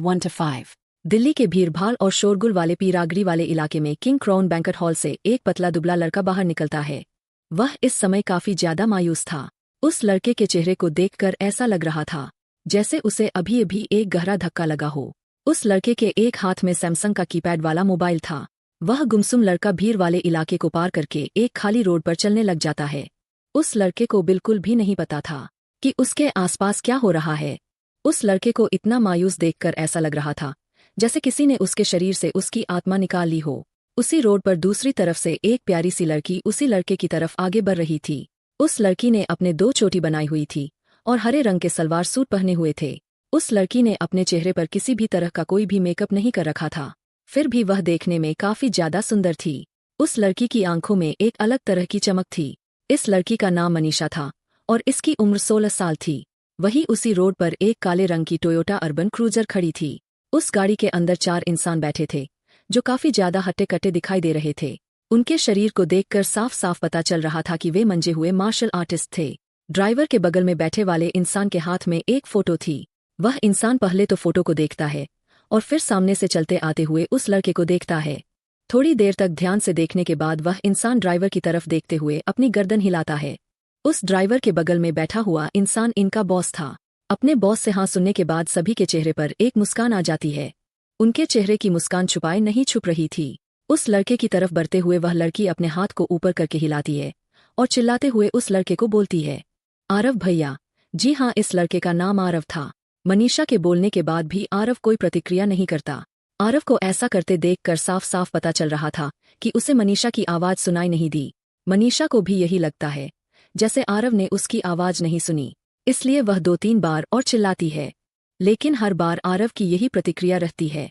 1 to 5। Delhi के भीड़भाड़ और शोरगुल वाले पीरागरी वाले इलाके में किंग क्राउन बैंक्वेट हॉल से एक पतला दुबला लड़का बाहर निकलता है। वह इस समय काफी ज्यादा मायूस था। उस लड़के के चेहरे को देखकर ऐसा लग रहा था जैसे उसे अभी अभी एक गहरा धक्का लगा हो। उस लड़के के एक हाथ में सैमसंग का कीपैड वाला मोबाइल था। वह गुमसुम लड़का भीड़ वाले इलाके को पार करके एक खाली रोड पर चलने लग जाता है। उस लड़के को बिल्कुल भी नहीं पता था कि उसके आसपास क्या हो रहा है। उस लड़के को इतना मायूस देखकर ऐसा लग रहा था जैसे किसी ने उसके शरीर से उसकी आत्मा निकाल ली हो। उसी रोड पर दूसरी तरफ से एक प्यारी सी लड़की उसी लड़के की तरफ आगे बढ़ रही थी। उस लड़की ने अपने 2 चोटी बनाई हुई थी और हरे रंग के सलवार सूट पहने हुए थे। उस लड़की ने अपने चेहरे पर किसी भी तरह का कोई भी मेकअप नहीं कर रखा था, फिर भी वह देखने में काफी ज्यादा सुंदर थी। उस लड़की की आंखों में एक अलग तरह की चमक थी। इस लड़की का नाम मनीषा था और इसकी उम्र 16 साल थी। वही उसी रोड पर एक काले रंग की टोयोटा अर्बन क्रूजर खड़ी थी। उस गाड़ी के अंदर 4 इंसान बैठे थे जो काफी ज्यादा हट्टे-कट्टे दिखाई दे रहे थे। उनके शरीर को देखकर साफ साफ पता चल रहा था कि वे मंजे हुए मार्शल आर्टिस्ट थे। ड्राइवर के बगल में बैठे वाले इंसान के हाथ में एक फोटो थी। वह इंसान पहले तो फोटो को देखता है और फिर सामने से चलते आते हुए उस लड़के को देखता है। थोड़ी देर तक ध्यान से देखने के बाद वह इंसान ड्राइवर की तरफ देखते हुए अपनी गर्दन हिलाता है। उस ड्राइवर के बगल में बैठा हुआ इंसान इनका बॉस था। अपने बॉस से हाँ सुनने के बाद सभी के चेहरे पर एक मुस्कान आ जाती है। उनके चेहरे की मुस्कान छुपाए नहीं छुप रही थी। उस लड़के की तरफ बढ़ते हुए वह लड़की अपने हाथ को ऊपर करके हिलाती है और चिल्लाते हुए उस लड़के को बोलती है, आरव भैया। जी हाँ, इस लड़के का नाम आरव था। मनीषा के बोलने के बाद भी आरव कोई प्रतिक्रिया नहीं करता। आरव को ऐसा करते देखकर साफ साफ पता चल रहा था कि उसे मनीषा की आवाज सुनाई नहीं दी। मनीषा को भी यही लगता है जैसे आरव ने उसकी आवाज नहीं सुनी, इसलिए वह 2-3 बार और चिल्लाती है, लेकिन हर बार आरव की यही प्रतिक्रिया रहती है।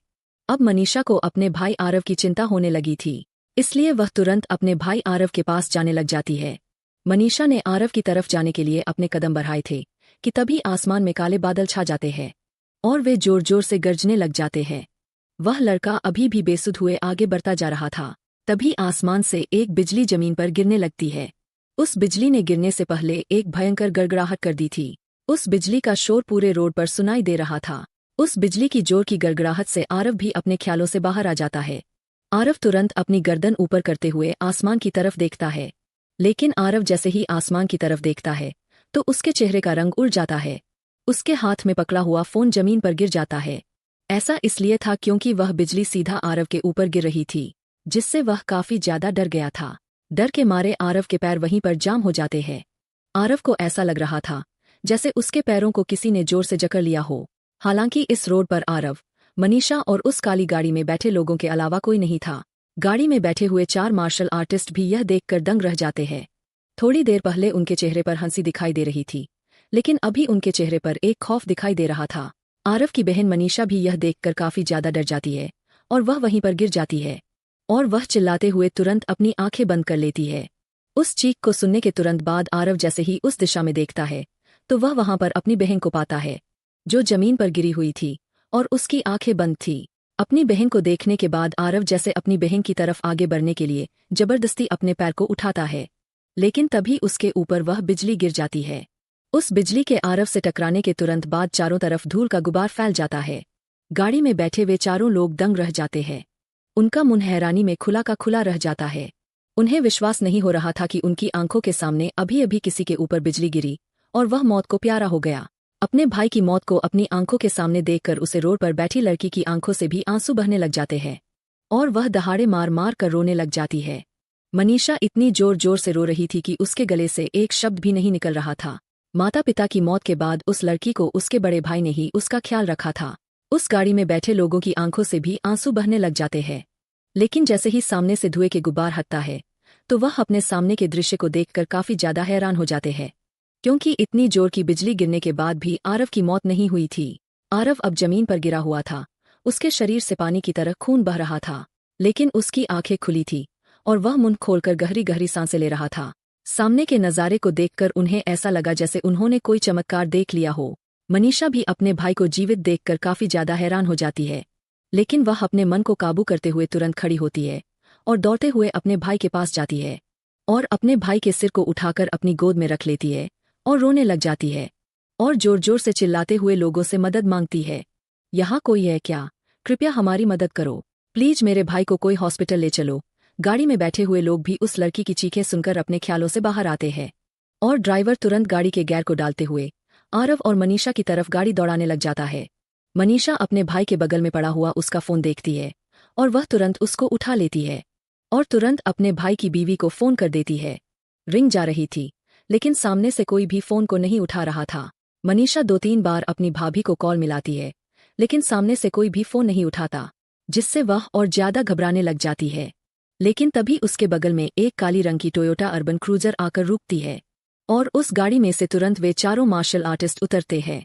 अब मनीषा को अपने भाई आरव की चिंता होने लगी थी, इसलिए वह तुरंत अपने भाई आरव के पास जाने लग जाती है। मनीषा ने आरव की तरफ जाने के लिए अपने कदम बढ़ाए थे कि तभी आसमान में काले बादल छा जाते हैं और वे जोर जोर से गरजने लग जाते हैं। वह लड़का अभी भी बेसुध हुए आगे बढ़ता जा रहा था। तभी आसमान से एक बिजली जमीन पर गिरने लगती है। उस बिजली ने गिरने से पहले एक भयंकर गड़गड़ाहट कर दी थी। उस बिजली का शोर पूरे रोड पर सुनाई दे रहा था। उस बिजली की जोर की गड़गड़ाहट से आरव भी अपने ख्यालों से बाहर आ जाता है। आरव तुरंत अपनी गर्दन ऊपर करते हुए आसमान की तरफ देखता है, लेकिन आरव जैसे ही आसमान की तरफ देखता है तो उसके चेहरे का रंग उड़ जाता है। उसके हाथ में पकड़ा हुआ फोन जमीन पर गिर जाता है। ऐसा इसलिए था क्योंकि वह बिजली सीधा आरव के ऊपर गिर रही थी, जिससे वह काफी ज्यादा डर गया था। डर के मारे आरव के पैर वहीं पर जाम हो जाते हैं। आरव को ऐसा लग रहा था जैसे उसके पैरों को किसी ने जोर से जकड़ लिया हो। हालांकि इस रोड पर आरव, मनीषा और उस काली गाड़ी में बैठे लोगों के अलावा कोई नहीं था। गाड़ी में बैठे हुए 4 मार्शल आर्टिस्ट भी यह देखकर दंग रह जाते हैं। थोड़ी देर पहले उनके चेहरे पर हंसी दिखाई दे रही थी, लेकिन अभी उनके चेहरे पर एक खौफ दिखाई दे रहा था। आरव की बहन मनीषा भी यह देखकर काफी ज्यादा डर जाती है और वह वहीं पर गिर जाती है और वह चिल्लाते हुए तुरंत अपनी आंखें बंद कर लेती है। उस चीख को सुनने के तुरंत बाद आरव जैसे ही उस दिशा में देखता है तो वह वहां पर अपनी बहन को पाता है जो जमीन पर गिरी हुई थी और उसकी आंखें बंद थी। अपनी बहन को देखने के बाद आरव जैसे अपनी बहन की तरफ आगे बढ़ने के लिए जबरदस्ती अपने पैर को उठाता है, लेकिन तभी उसके ऊपर वह बिजली गिर जाती है। उस बिजली के आरव से टकराने के तुरंत बाद चारों तरफ धूल का गुबार फैल जाता है। गाड़ी में बैठे वे चारों लोग दंग रह जाते हैं। उनका मुंह हैरानी में खुला का खुला रह जाता है। उन्हें विश्वास नहीं हो रहा था कि उनकी आंखों के सामने अभी अभी किसी के ऊपर बिजली गिरी और वह मौत को प्यारा हो गया। अपने भाई की मौत को अपनी आंखों के सामने देखकर उसे रोड पर बैठी लड़की की आंखों से भी आंसू बहने लग जाते हैं और वह दहाड़े मार मार कर रोने लग जाती है। मनीषा इतनी जोर जोर से रो रही थी कि उसके गले से एक शब्द भी नहीं निकल रहा था। माता पिता की मौत के बाद उस लड़की को उसके बड़े भाई ने ही उसका ख्याल रखा था। उस गाड़ी में बैठे लोगों की आंखों से भी आंसू बहने लग जाते हैं, लेकिन जैसे ही सामने से धुएं के गुब्बार हटता है तो वह अपने सामने के दृश्य को देखकर काफी ज्यादा हैरान हो जाते हैं, क्योंकि इतनी जोर की बिजली गिरने के बाद भी आरव की मौत नहीं हुई थी। आरव अब जमीन पर गिरा हुआ था। उसके शरीर से पानी की तरह खून बह रहा था, लेकिन उसकी आंखें खुली थी और वह मुंह खोलकर गहरी गहरी सांसें ले रहा था। सामने के नज़ारे को देखकर उन्हें ऐसा लगा जैसे उन्होंने कोई चमत्कार देख लिया हो। मनीषा भी अपने भाई को जीवित देखकर काफी ज्यादा हैरान हो जाती है, लेकिन वह अपने मन को काबू करते हुए तुरंत खड़ी होती है और दौड़ते हुए अपने भाई के पास जाती है और अपने भाई के सिर को उठाकर अपनी गोद में रख लेती है और रोने लग जाती है और जोर जोर से चिल्लाते हुए लोगों से मदद मांगती है। यहाँ कोई है क्या? कृपया हमारी मदद करो। प्लीज मेरे भाई को कोई हॉस्पिटल ले चलो। गाड़ी में बैठे हुए लोग भी उस लड़की की चीखें सुनकर अपने ख्यालों से बाहर आते हैं और ड्राइवर तुरंत गाड़ी के गियर को डालते हुए आरव और मनीषा की तरफ गाड़ी दौड़ाने लग जाता है। मनीषा अपने भाई के बगल में पड़ा हुआ उसका फोन देखती है और वह तुरंत उसको उठा लेती है और तुरंत अपने भाई की बीवी को फोन कर देती है। रिंग जा रही थी, लेकिन सामने से कोई भी फोन को नहीं उठा रहा था। मनीषा 2-3 बार अपनी भाभी को कॉल मिलाती है, लेकिन सामने से कोई भी फोन नहीं उठाता, जिससे वह और ज्यादा घबराने लग जाती है। लेकिन तभी उसके बगल में एक काली रंग की टोयोटा अर्बन क्रूजर आकर रुकती है और उस गाड़ी में से तुरंत वे चारों मार्शल आर्टिस्ट उतरते हैं।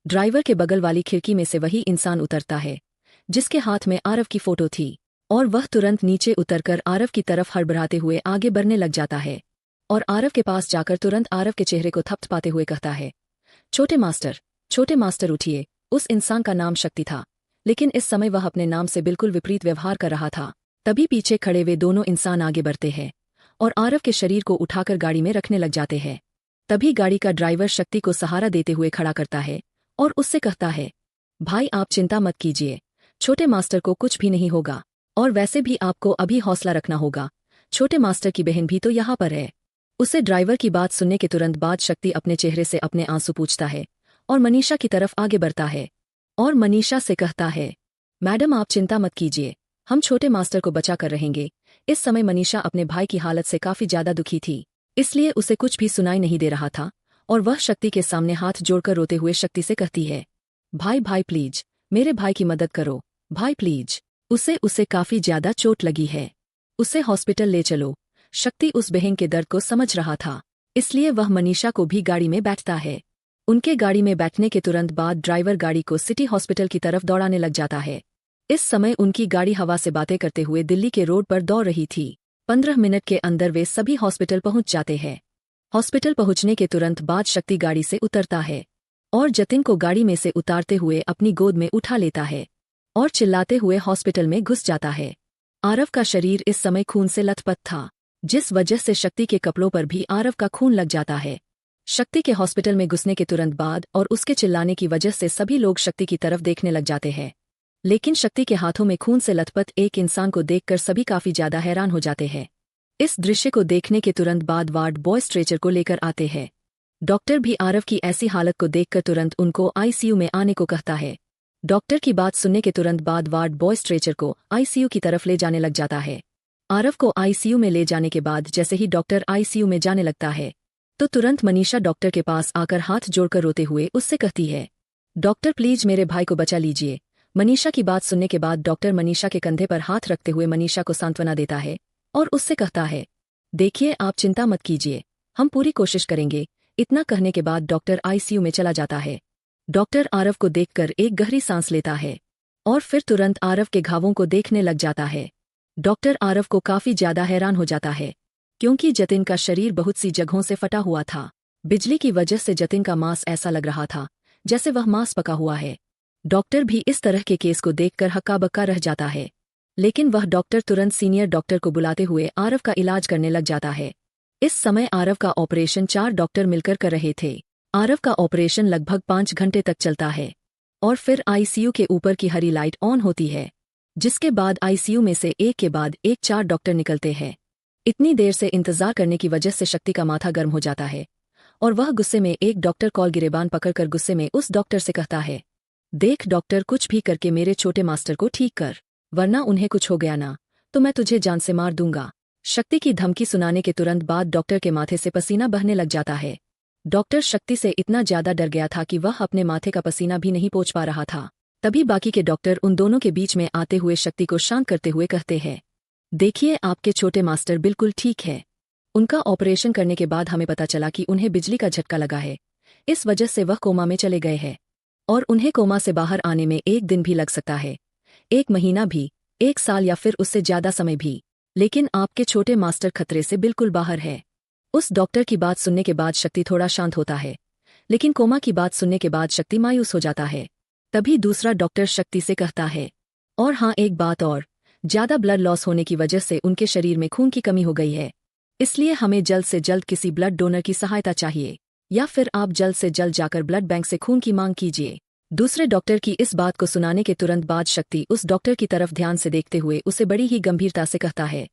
ड्राइवर के बगल वाली खिड़की में से वही इंसान उतरता है जिसके हाथ में आरव की फोटो थी और वह तुरंत नीचे उतरकर आरव की तरफ हड़बड़ाते हुए आगे बढ़ने लग जाता है और आरव के पास जाकर तुरंत आरव के चेहरे को थपथपाते हुए कहता है, छोटे मास्टर उठिए। उस इंसान का नाम शक्ति था, लेकिन इस समय वह अपने नाम से बिल्कुल विपरीत व्यवहार कर रहा था। तभी पीछे खड़े वे दोनों इंसान आगे बढ़ते हैं और आरव के शरीर को उठाकर गाड़ी में रखने लग जाते हैं। तभी गाड़ी का ड्राइवर शक्ति को सहारा देते हुए खड़ा करता है और उससे कहता है, भाई आप चिंता मत कीजिए, छोटे मास्टर को कुछ भी नहीं होगा और वैसे भी आपको अभी हौसला रखना होगा। छोटे मास्टर की बहन भी तो यहाँ पर है। उसे ड्राइवर की बात सुनने के तुरंत बाद शक्ति अपने चेहरे से अपने आंसू पूछता है और मनीषा की तरफ आगे बढ़ता है और मनीषा से कहता है, मैडम आप चिंता मत कीजिए, हम छोटे मास्टर को बचा कर रहेंगे। इस समय मनीषा अपने भाई की हालत से काफी ज्यादा दुखी थी, इसलिए उसे कुछ भी सुनाई नहीं दे रहा था और वह शक्ति के सामने हाथ जोड़कर रोते हुए शक्ति से कहती है, भाई प्लीज मेरे भाई की मदद करो, भाई प्लीज। उसे काफी ज्यादा चोट लगी है, उसे हॉस्पिटल ले चलो। शक्ति उस बहन के दर्द को समझ रहा था, इसलिए वह मनीषा को भी गाड़ी में बैठता है। उनके गाड़ी में बैठने के तुरंत बाद ड्राइवर गाड़ी को सिटी हॉस्पिटल की तरफ दौड़ाने लग जाता है। इस समय उनकी गाड़ी हवा से बातें करते हुए दिल्ली के रोड पर दौड़ रही थी। 15 मिनट के अंदर वे सभी हॉस्पिटल पहुंच जाते हैं। हॉस्पिटल पहुंचने के तुरंत बाद शक्ति गाड़ी से उतरता है और जतिन को गाड़ी में से उतारते हुए अपनी गोद में उठा लेता है और चिल्लाते हुए हॉस्पिटल में घुस जाता है। आरव का शरीर इस समय खून से लथपथ था, जिस वजह से शक्ति के कपड़ों पर भी आरव का खून लग जाता है। शक्ति के हॉस्पिटल में घुसने के तुरंत बाद और उसके चिल्लाने की वजह से सभी लोग शक्ति की तरफ देखने लग जाते हैं, लेकिन शक्ति के हाथों में खून से लथपथ एक इंसान को देखकर सभी काफी ज्यादा हैरान हो जाते हैं। इस दृश्य को देखने के तुरंत बाद वार्ड बॉय स्ट्रेचर को लेकर आते हैं। डॉक्टर भी आरव की ऐसी हालत को देखकर तुरंत उनको आईसीयू में आने को कहता है। डॉक्टर की बात सुनने के तुरंत बाद वार्ड बॉय स्ट्रेचर को आईसीयू की तरफ ले जाने लग जाता है। आरव को आईसीयू में ले जाने के बाद जैसे ही डॉक्टर आईसीयू में जाने लगता है तो तुरंत मनीषा डॉक्टर के पास आकर हाथ जोड़कर रोते हुए उससे कहती है, डॉक्टर प्लीज मेरे भाई को बचा लीजिए। मनीषा की बात सुनने के बाद डॉक्टर मनीषा के कंधे पर हाथ रखते हुए मनीषा को सांत्वना देता है और उससे कहता है, देखिए आप चिंता मत कीजिए, हम पूरी कोशिश करेंगे। इतना कहने के बाद डॉक्टर आईसीयू में चला जाता है। डॉक्टर आरव को देखकर एक गहरी सांस लेता है और फिर तुरंत आरव के घावों को देखने लग जाता है। डॉक्टर आरव को काफी ज्यादा हैरान हो जाता है, क्योंकि जतिन का शरीर बहुत सी जगहों से फटा हुआ था। बिजली की वजह से जतिन का मांस ऐसा लग रहा था जैसे वह मांस पका हुआ है। डॉक्टर भी इस तरह के केस को देखकर हक्का बक्का रह जाता है, लेकिन वह डॉक्टर तुरंत सीनियर डॉक्टर को बुलाते हुए आरव का इलाज करने लग जाता है। इस समय आरव का ऑपरेशन 4 डॉक्टर मिलकर कर रहे थे। आरव का ऑपरेशन लगभग 5 घंटे तक चलता है और फिर आईसीयू के ऊपर की हरी लाइट ऑन होती है, जिसके बाद आईसीयू में से एक के बाद एक 4 डॉक्टर निकलते हैं। इतनी देर से इंतजार करने की वजह से शक्ति का माथा गर्म हो जाता है और वह गुस्से में एक डॉक्टर कॉल गिरेबान पकड़कर गुस्से में उस डॉक्टर से कहता है, देख डॉक्टर, कुछ भी करके मेरे छोटे मास्टर को ठीक कर, वरना उन्हें कुछ हो गया ना तो मैं तुझे जान से मार दूंगा। शक्ति की धमकी सुनाने के तुरंत बाद डॉक्टर के माथे से पसीना बहने लग जाता है। डॉक्टर शक्ति से इतना ज्यादा डर गया था कि वह अपने माथे का पसीना भी नहीं पोंछ पा रहा था। तभी बाकी के डॉक्टर उन दोनों के बीच में आते हुए शक्ति को शांत करते हुए कहते हैं, देखिए आपके छोटे मास्टर बिल्कुल ठीक है। उनका ऑपरेशन करने के बाद हमें पता चला कि उन्हें बिजली का झटका लगा है, इस वजह से वह कोमा में चले गए हैं और उन्हें कोमा से बाहर आने में 1 दिन भी लग सकता है, 1 महीना भी, 1 साल या फिर उससे ज्यादा समय भी, लेकिन आपके छोटे मास्टर खतरे से बिल्कुल बाहर है। उस डॉक्टर की बात सुनने के बाद शक्ति थोड़ा शांत होता है, लेकिन कोमा की बात सुनने के बाद शक्ति मायूस हो जाता है। तभी दूसरा डॉक्टर शक्ति से कहता है, और हाँ एक बात और, ज्यादा ब्लड लॉस होने की वजह से उनके शरीर में खून की कमी हो गई है, इसलिए हमें जल्द से जल्द किसी ब्लड डोनर की सहायता चाहिए, या फिर आप जल्द से जल्द जाकर ब्लड बैंक से खून की मांग कीजिए। दूसरे डॉक्टर की इस बात को सुनाने के तुरंत बाद शक्ति उस डॉक्टर की तरफ ध्यान से देखते हुए उसे बड़ी ही गंभीरता से कहता है,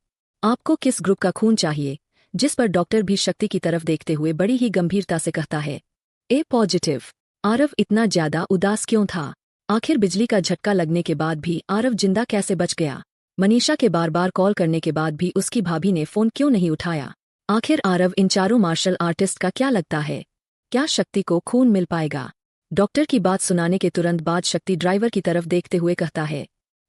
आपको किस ग्रुप का खून चाहिए? जिस पर डॉक्टर भी शक्ति की तरफ देखते हुए बड़ी ही गंभीरता से कहता है, ए पॉजिटिव। आरव इतना ज्यादा उदास क्यों था? आखिर बिजली का झटका लगने के बाद भी आरव जिंदा कैसे बच गया? मनीषा के बार बार कॉल करने के बाद भी उसकी भाभी ने फोन क्यों नहीं उठाया? आखिर आरव इन चारों मार्शल आर्टिस्ट का क्या लगता है? क्या शक्ति को खून मिल पाएगा? डॉक्टर की बात सुनाने के तुरंत बाद शक्ति ड्राइवर की तरफ देखते हुए कहता है,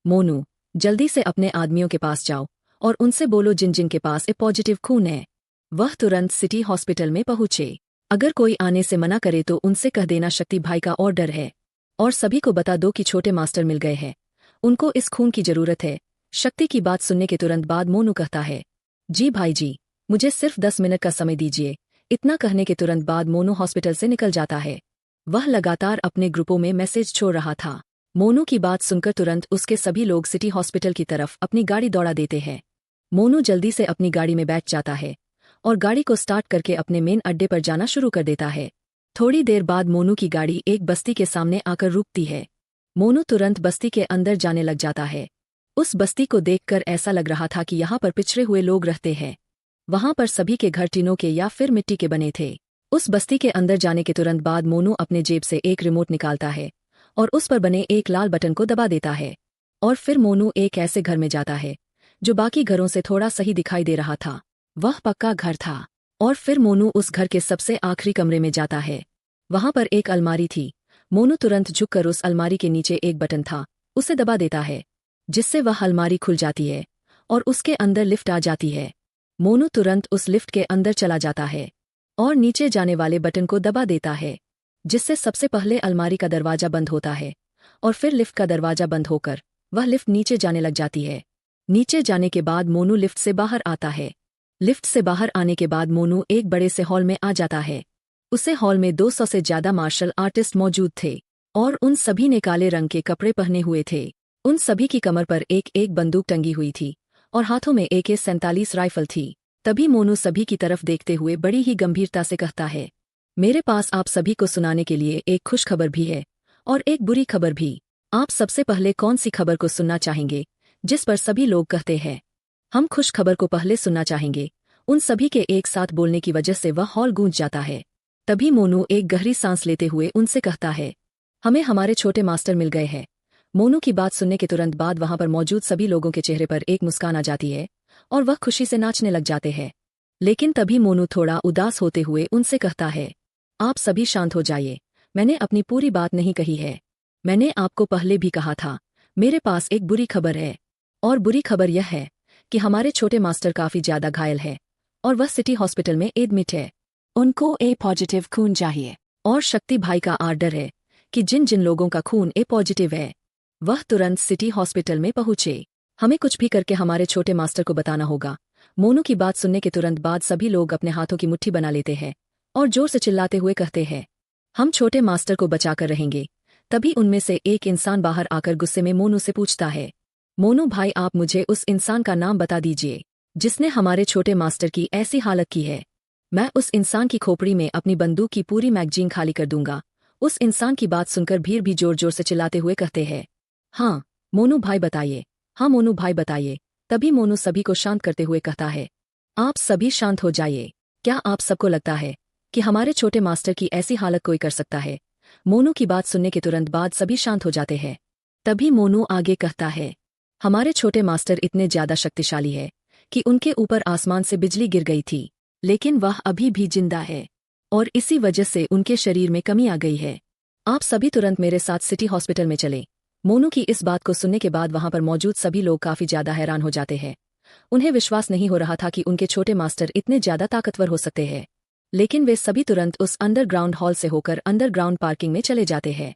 मोनू, जल्दी से अपने आदमियों के पास जाओ और उनसे बोलो जिन जिन के पास ए पॉजिटिव खून है वह तुरंत सिटी हॉस्पिटल में पहुंचे। अगर कोई आने से मना करे तो उनसे कह देना शक्ति भाई का ऑर्डर है, और सभी को बता दो कि छोटे मास्टर मिल गए हैं, उनको इस खून की जरूरत है। शक्ति की बात सुनने के तुरंत बाद मोनू कहता है, जी भाई जी, मुझे सिर्फ 10 मिनट का समय दीजिए। इतना कहने के तुरंत बाद मोनू हॉस्पिटल से निकल जाता है। वह लगातार अपने ग्रुपों में मैसेज छोड़ रहा था। मोनू की बात सुनकर तुरंत उसके सभी लोग सिटी हॉस्पिटल की तरफ अपनी गाड़ी दौड़ा देते हैं। मोनू जल्दी से अपनी गाड़ी में बैठ जाता है और गाड़ी को स्टार्ट करके अपने मेन अड्डे पर जाना शुरू कर देता है। थोड़ी देर बाद मोनू की गाड़ी एक बस्ती के सामने आकर रुकती है। मोनू तुरंत बस्ती के अंदर जाने लग जाता है। उस बस्ती को देखकर ऐसा लग रहा था कि यहाँ पर पिछड़े हुए लोग रहते हैं। वहाँ पर सभी के घर टीनों के या फिर मिट्टी के बने थे। उस बस्ती के अंदर जाने के तुरंत बाद मोनू अपने जेब से एक रिमोट निकालता है और उस पर बने एक लाल बटन को दबा देता है। और फिर मोनू एक ऐसे घर में जाता है जो बाकी घरों से थोड़ा सही दिखाई दे रहा था। वह पक्का घर था। और फिर मोनू उस घर के सबसे आखिरी कमरे में जाता है। वहाँ पर एक अलमारी थी। मोनू तुरंत झुककर उस अलमारी के नीचे एक बटन था, उसे दबा देता है, जिससे वह अलमारी खुल जाती है और उसके अंदर लिफ्ट आ जाती है। मोनू तुरंत उस लिफ्ट के अंदर चला जाता है और नीचे जाने वाले बटन को दबा देता है, जिससे सबसे पहले अलमारी का दरवाजा बंद होता है और फिर लिफ्ट का दरवाजा बंद होकर वह लिफ्ट नीचे जाने लग जाती है। नीचे जाने के बाद मोनू लिफ्ट से बाहर आता है। लिफ्ट से बाहर आने के बाद मोनू एक बड़े से हॉल में आ जाता है। उसे हॉल में 200 से ज्यादा मार्शल आर्टिस्ट मौजूद थे और उन सभी ने काले रंग के कपड़े पहने हुए थे। उन सभी की कमर पर एक एक बंदूक टंगी हुई थी और हाथों में AK-47 राइफल थी। तभी मोनू सभी की तरफ देखते हुए बड़ी ही गंभीरता से कहता है, मेरे पास आप सभी को सुनाने के लिए एक खुश खबर भी है और एक बुरी खबर भी। आप सबसे पहले कौन सी खबर को सुनना चाहेंगे? जिस पर सभी लोग कहते हैं, हम खुश खबर को पहले सुनना चाहेंगे। उन सभी के एक साथ बोलने की वजह से वह हॉल गूंज जाता है। तभी मोनू एक गहरी सांस लेते हुए उनसे कहता है, हमें हमारे छोटे मास्टर मिल गए हैं। मोनू की बात सुनने के तुरंत बाद वहां पर मौजूद सभी लोगों के चेहरे पर एक मुस्कान आ जाती है और वह खुशी से नाचने लग जाते हैं। लेकिन तभी मोनू थोड़ा उदास होते हुए उनसे कहता है, आप सभी शांत हो जाइए, मैंने अपनी पूरी बात नहीं कही है। मैंने आपको पहले भी कहा था, मेरे पास एक बुरी खबर है। और बुरी खबर यह है कि हमारे छोटे मास्टर काफी ज्यादा घायल है और वह सिटी हॉस्पिटल में एडमिट है। उनको ए पॉजिटिव खून चाहिए और शक्ति भाई का आर्डर है कि जिन जिन लोगों का खून ए पॉजिटिव है वह तुरंत सिटी हॉस्पिटल में पहुंचे। हमें कुछ भी करके हमारे छोटे मास्टर को बताना होगा। मोनू की बात सुनने के तुरंत बाद सभी लोग अपने हाथों की मुट्ठी बना लेते हैं और जोर से चिल्लाते हुए कहते हैं, हम छोटे मास्टर को बचाकर रहेंगे। तभी उनमें से एक इंसान बाहर आकर गुस्से में मोनू से पूछता है, मोनू भाई, आप मुझे उस इंसान का नाम बता दीजिए जिसने हमारे छोटे मास्टर की ऐसी हालत की है। मैं उस इंसान की खोपड़ी में अपनी बंदूक की पूरी मैगजीन खाली कर दूंगा। उस इंसान की बात सुनकर भीड़ भी जोर जोर से चिल्लाते हुए कहते हैं, हाँ मोनू भाई बताइए, हाँ मोनू भाई बताइए। तभी मोनू सभी को शांत करते हुए कहता है, आप सभी शांत हो जाइए। क्या आप सबको लगता है कि हमारे छोटे मास्टर की ऐसी हालत कोई कर सकता है? मोनू की बात सुनने के तुरंत बाद सभी शांत हो जाते हैं। तभी मोनू आगे कहता है, हमारे छोटे मास्टर इतने ज्यादा शक्तिशाली है कि उनके ऊपर आसमान से बिजली गिर गई थी, लेकिन वह अभी भी जिंदा है और इसी वजह से उनके शरीर में कमी आ गई है। आप सभी तुरंत मेरे साथ सिटी हॉस्पिटल में चले। मोनू की इस बात को सुनने के बाद वहां पर मौजूद सभी लोग काफी ज्यादा हैरान हो जाते हैं। उन्हें विश्वास नहीं हो रहा था कि उनके छोटे मास्टर इतने ज्यादा ताकतवर हो सकते हैं। लेकिन वे सभी तुरंत उस अंडरग्राउंड हॉल से होकर अंडरग्राउंड पार्किंग में चले जाते हैं।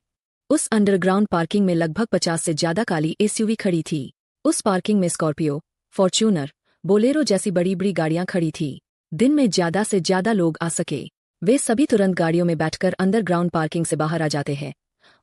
उस अंडरग्राउंड पार्किंग में लगभग 50 से ज्यादा काली SUV खड़ी थी। उस पार्किंग में स्कॉर्पियो, फॉर्च्यूनर, बोलेरो जैसी बड़ी बड़ी गाड़ियां खड़ी थी। दिन में ज्यादा से ज्यादा लोग आ सके। वे सभी तुरंत गाड़ियों में बैठकर अंडरग्राउंड पार्किंग से बाहर आ जाते हैं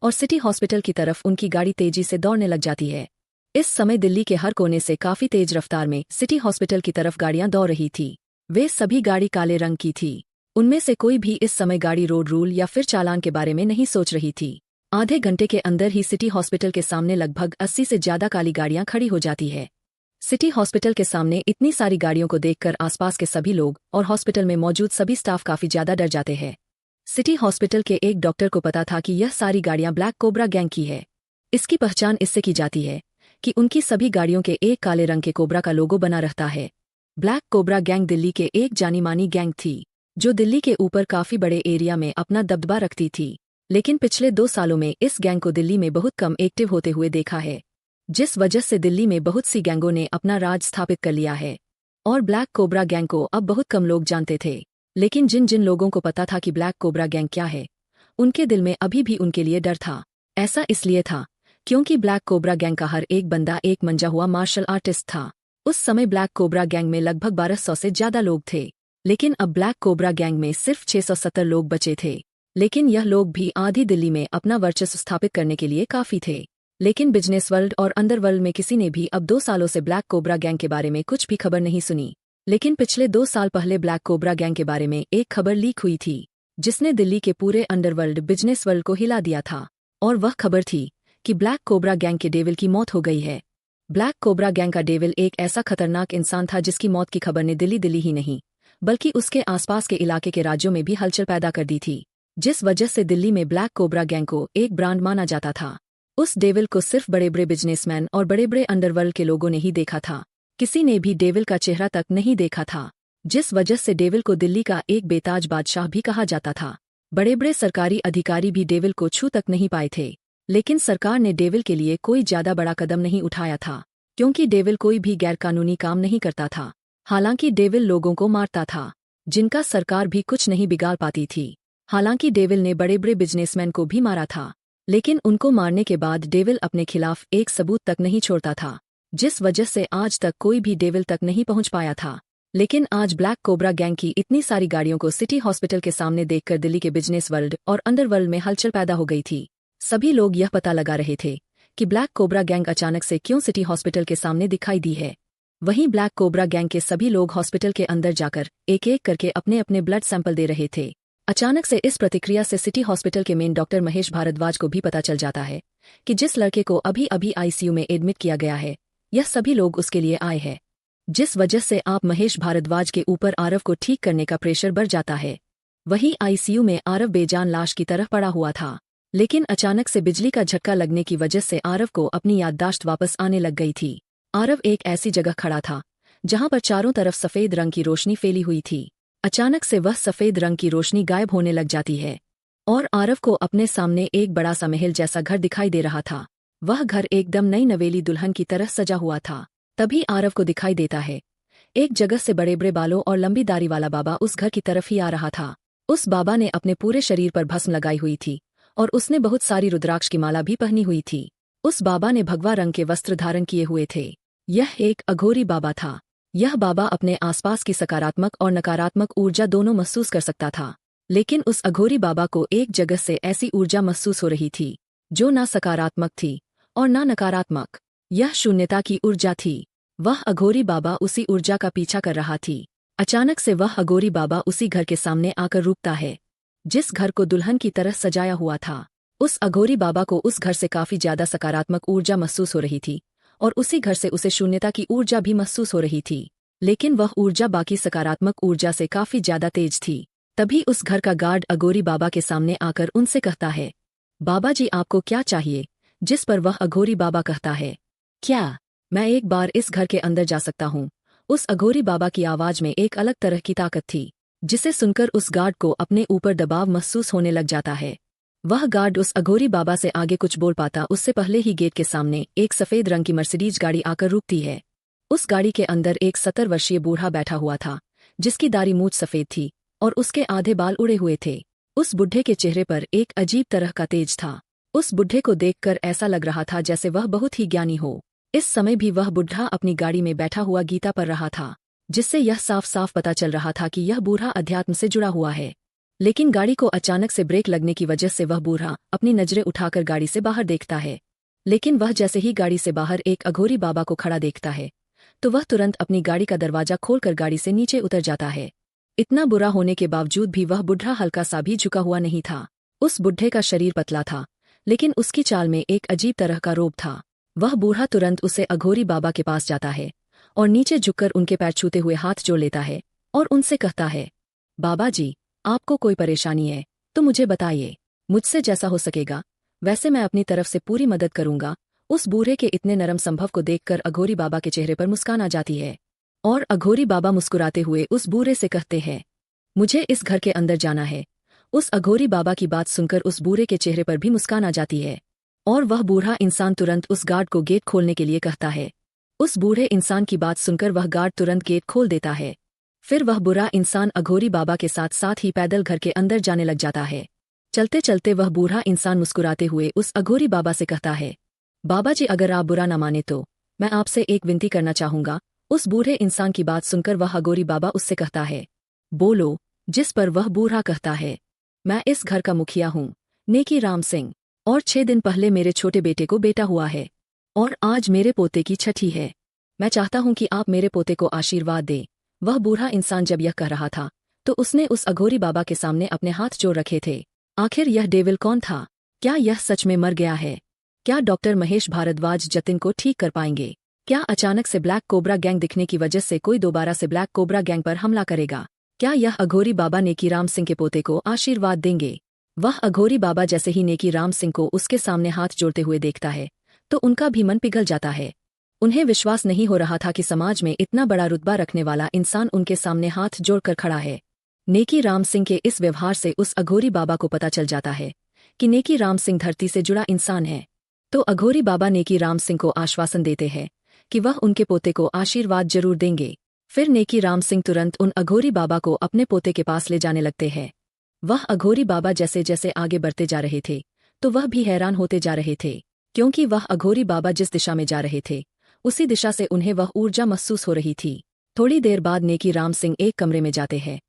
और सिटी हॉस्पिटल की तरफ उनकी गाड़ी तेजी से दौड़ने लग जाती है। इस समय दिल्ली के हर कोने से काफी तेज रफ्तार में सिटी हॉस्पिटल की तरफ गाड़ियां दौड़ रही थी। वे सभी गाड़ी काले रंग की थी। उनमें से कोई भी इस समय गाड़ी रोड रूल या फिर चालान के बारे में नहीं सोच रही थी। आधे घंटे के अंदर ही सिटी हॉस्पिटल के सामने लगभग 80 से ज्यादा काली गाड़ियां खड़ी हो जाती है। सिटी हॉस्पिटल के सामने इतनी सारी गाड़ियों को देखकर आसपास के सभी लोग और हॉस्पिटल में मौजूद सभी स्टाफ काफी ज्यादा डर जाते हैं। सिटी हॉस्पिटल के एक डॉक्टर को पता था कि यह सारी गाड़ियां ब्लैक कोबरा गैंग की है। इसकी पहचान इससे की जाती है कि उनकी सभी गाड़ियों के एक काले रंग के कोबरा का लोगो बना रहता है। ब्लैक कोबरा गैंग दिल्ली के एक जानी मानी गैंग थी, जो दिल्ली के ऊपर काफी बड़े एरिया में अपना दबदबा रखती थी। लेकिन पिछले 2 सालों में इस गैंग को दिल्ली में बहुत कम एक्टिव होते हुए देखा है, जिस वजह से दिल्ली में बहुत सी गैंगों ने अपना राज स्थापित कर लिया है। और ब्लैक कोबरा गैंग को अब बहुत कम लोग जानते थे, लेकिन जिन जिन लोगों को पता था कि ब्लैक कोबरा गैंग क्या है, उनके दिल में अभी भी उनके लिए डर था। ऐसा इसलिए था क्योंकि ब्लैक कोबरा गैंग का हर एक बंदा एक मंजा हुआ मार्शल आर्टिस्ट था। उस समय ब्लैक कोबरा गैंग में लगभग 1200 से ज्यादा लोग थे, लेकिन अब ब्लैक कोबरा गैंग में सिर्फ 670 लोग बचे थे। लेकिन यह लोग भी आधी दिल्ली में अपना वर्चस्व स्थापित करने के लिए काफी थे। लेकिन बिजनेस वर्ल्ड और अंडरवर्ल्ड में किसी ने भी अब 2 सालों से ब्लैक कोबरा गैंग के बारे में कुछ भी खबर नहीं सुनी। लेकिन पिछले 2 साल पहले ब्लैक कोबरा गैंग के बारे में एक खबर लीक हुई थी, जिसने दिल्ली के पूरे अंडरवर्ल्ड बिजनेस वर्ल्ड को हिला दिया था। और वह खबर थी कि ब्लैक कोबरा गैंग के डेविल की मौत हो गई है। ब्लैक कोबरा गैंग का डेविल एक ऐसा खतरनाक इंसान था जिसकी मौत की खबर ने दिल्ली ही नहीं बल्कि उसके आसपास के इलाके के राज्यों में भी हलचल पैदा कर दी थी, जिस वजह से दिल्ली में ब्लैक कोबरा गैंग को एक ब्रांड माना जाता था। उस डेविल को सिर्फ बड़े बड़े बिजनेसमैन और बड़े बड़े अंडरवर्ल्ड के लोगों ने ही देखा था। किसी ने भी डेविल का चेहरा तक नहीं देखा था, जिस वजह से डेविल को दिल्ली का एक बेताज बादशाह भी कहा जाता था। बड़े बड़े सरकारी अधिकारी भी डेविल को छू तक नहीं पाए थे, लेकिन सरकार ने डेविल के लिए कोई ज्यादा बड़ा कदम नहीं उठाया था, क्योंकि डेविल कोई भी गैरकानूनी काम नहीं करता था। हालांकि डेविल लोगों को मारता था, जिनका सरकार भी कुछ नहीं बिगाड़ पाती थी। हालांकि डेविल ने बड़े बड़े बिजनेसमैन को भी मारा था, लेकिन उनको मारने के बाद डेविल अपने खिलाफ एक सबूत तक नहीं छोड़ता था, जिस वजह से आज तक कोई भी डेविल तक नहीं पहुंच पाया था। लेकिन आज ब्लैक कोबरा गैंग की इतनी सारी गाड़ियों को सिटी हॉस्पिटल के सामने देखकर दिल्ली के बिजनेस वर्ल्ड और अंडरवर्ल्ड में हलचल पैदा हो गई थी। सभी लोग यह पता लगा रहे थे कि ब्लैक कोबरा गैंग अचानक से क्यों सिटी हॉस्पिटल के सामने दिखाई दी है। वहीं ब्लैक कोबरा गैंग के सभी लोग हॉस्पिटल के अंदर जाकर एक एक करके अपने अपने ब्लड सैंपल दे रहे थे। अचानक से इस प्रतिक्रिया से सिटी हॉस्पिटल के मेन डॉक्टर महेश भारद्वाज को भी पता चल जाता है कि जिस लड़के को अभी अभी आईसीयू में एडमिट किया गया है, यह सभी लोग उसके लिए आए हैं, जिस वजह से आप महेश भारद्वाज के ऊपर आरव को ठीक करने का प्रेशर बढ़ जाता है। वहीं आईसीयू में आरव बेजान लाश की तरह पड़ा हुआ था, लेकिन अचानक से बिजली का झटका लगने की वजह से आरव को अपनी याददाश्त वापस आने लग गई थी। आरव एक ऐसी जगह खड़ा था जहां पर चारों तरफ सफेद रंग की रोशनी फैली हुई थी। अचानक से वह सफेद रंग की रोशनी गायब होने लग जाती है और आरव को अपने सामने एक बड़ा सा महल जैसा घर दिखाई दे रहा था। वह घर एकदम नई नवेली दुल्हन की तरह सजा हुआ था। तभी आरव को दिखाई देता है एक जगह से बड़े बड़े बालों और लंबी दाढ़ी वाला बाबा उस घर की तरफ ही आ रहा था। उस बाबा ने अपने पूरे शरीर पर भस्म लगाई हुई थी और उसने बहुत सारी रुद्राक्ष की माला भी पहनी हुई थी। उस बाबा ने भगवा रंग के वस्त्र धारण किए हुए थे। यह एक अघोरी बाबा था। यह बाबा अपने आसपास की सकारात्मक और नकारात्मक ऊर्जा दोनों महसूस कर सकता था, लेकिन उस अघोरी बाबा को एक जगह से ऐसी ऊर्जा महसूस हो रही थी जो ना सकारात्मक थी और ना नकारात्मक। यह शून्यता की ऊर्जा थी। वह अघोरी बाबा उसी ऊर्जा का पीछा कर रहा थी। अचानक से वह अघोरी बाबा उसी घर के सामने आकर रुकता है जिस घर को दुल्हन की तरह सजाया हुआ था। उस अघोरी बाबा को उस घर से काफी ज्यादा सकारात्मक ऊर्जा महसूस हो रही थी और उसी घर से उसे शून्यता की ऊर्जा भी महसूस हो रही थी, लेकिन वह ऊर्जा बाकी सकारात्मक ऊर्जा से काफी ज्यादा तेज थी। तभी उस घर का गार्ड अघोरी बाबा के सामने आकर उनसे कहता है, बाबा जी आपको क्या चाहिए? जिस पर वह अघोरी बाबा कहता है, क्या मैं एक बार इस घर के अंदर जा सकता हूँ? उस अघोरी बाबा की आवाज में एक अलग तरह की ताकत थी, जिसे सुनकर उस गार्ड को अपने ऊपर दबाव महसूस होने लग जाता है। वह गार्ड उस अघोरी बाबा से आगे कुछ बोल पाता उससे पहले ही गेट के सामने एक सफेद रंग की मर्सिडीज गाड़ी आकर रुकती है। उस गाड़ी के अंदर एक 70 वर्षीय बूढ़ा बैठा हुआ था, जिसकी दाढ़ी मूंछ सफेद थी और उसके आधे बाल उड़े हुए थे। उस बुढ़े के चेहरे पर एक अजीब तरह का तेज था। उस बुढ़े को देखकर ऐसा लग रहा था जैसे वह बहुत ही ज्ञानी हो। इस समय भी वह बुढ़ा अपनी गाड़ी में बैठा हुआ गीता पढ़ रहा था, जिससे यह साफ साफ पता चल रहा था कि यह बूढ़ा अध्यात्म से जुड़ा हुआ है। लेकिन गाड़ी को अचानक से ब्रेक लगने की वजह से वह बूढ़ा अपनी नजरें उठाकर गाड़ी से बाहर देखता है। लेकिन वह जैसे ही गाड़ी से बाहर एक अघोरी बाबा को खड़ा देखता है, तो वह तुरंत अपनी गाड़ी का दरवाजा खोलकर गाड़ी से नीचे उतर जाता है। इतना बुरा होने के बावजूद भी वह बुढ़ा हल्का सा भी झुका हुआ नहीं था। उस बुढ़े का शरीर पतला था, लेकिन उसकी चाल में एक अजीब तरह का रोब था। वह बूढ़ा तुरंत उसे अघोरी बाबा के पास जाता है और नीचे झुककर उनके पैर छूते हुए हाथ जोड़ लेता है और उनसे कहता है, बाबा जी, आपको कोई परेशानी है तो मुझे बताइए, मुझसे जैसा हो सकेगा वैसे मैं अपनी तरफ से पूरी मदद करूंगा। उस बूढ़े के इतने नरम संभव को देखकर अघोरी बाबा के चेहरे पर मुस्कान आ जाती है और अघोरी बाबा मुस्कुराते हुए उस बूढ़े से कहते हैं, मुझे इस घर के अंदर जाना है। उस अघोरी बाबा की बात सुनकर उस बूढ़े के चेहरे पर भी मुस्कान आ जाती है और वह बूढ़ा इंसान तुरंत उस गार्ड को गेट खोलने के लिए कहता है। उस बूढ़े इंसान की बात सुनकर वह गार्ड तुरंत गेट खोल देता है। फिर वह बुरा इंसान अघोरी बाबा के साथ साथ ही पैदल घर के अंदर जाने लग जाता है। चलते चलते वह बूढ़ा इंसान मुस्कुराते हुए उस अघोरी बाबा से कहता है, बाबा जी, अगर आप बुरा न माने तो मैं आपसे एक विनती करना चाहूंगा। उस बूढ़े इंसान की बात सुनकर वह अघोरी बाबा उससे कहता है, बोलो। जिस पर वह बूढ़ा कहता है, मैं इस घर का मुखिया हूँ, नेकी राम सिंह, और 6 दिन पहले मेरे छोटे बेटे को बेटा हुआ है और आज मेरे पोते की छठी है। मैं चाहता हूँ कि आप मेरे पोते को आशीर्वाद दें। वह बूढ़ा इंसान जब यह कह रहा था तो उसने उस अघोरी बाबा के सामने अपने हाथ जोड़ रखे थे। आखिर यह डेविल कौन था? क्या यह सच में मर गया है? क्या डॉक्टर महेश भारद्वाज जतिन को ठीक कर पाएंगे? क्या अचानक से ब्लैक कोबरा गैंग दिखने की वजह से कोई दोबारा से ब्लैक कोबरा गैंग पर हमला करेगा? क्या यह अघोरी बाबा नेकी राम सिंह के पोते को आशीर्वाद देंगे? वह अघोरी बाबा जैसे ही नेकी राम सिंह को उसके सामने हाथ जोड़ते हुए देखता है तो उनका भी मन पिघल जाता है। उन्हें विश्वास नहीं हो रहा था कि समाज में इतना बड़ा रुतबा रखने वाला इंसान उनके सामने हाथ जोड़कर खड़ा है। नेकी राम सिंह के इस व्यवहार से उस अघोरी बाबा को पता चल जाता है कि नेकी राम सिंह धरती से जुड़ा इंसान है। तो अघोरी बाबा नेकी राम सिंह को आश्वासन देते हैं कि वह उनके पोते को आशीर्वाद जरूर देंगे। फिर नेकी राम सिंह तुरंत उन अघोरी बाबा को अपने पोते के पास ले जाने लगते हैं। वह अघोरी बाबा जैसे जैसे आगे बढ़ते जा रहे थे तो वह भी हैरान होते जा रहे थे, क्योंकि वह अघोरी बाबा जिस दिशा में जा रहे थे उसी दिशा से उन्हें वह ऊर्जा महसूस हो रही थी। थोड़ी देर बाद नेकी राम सिंह एक कमरे में जाते हैं।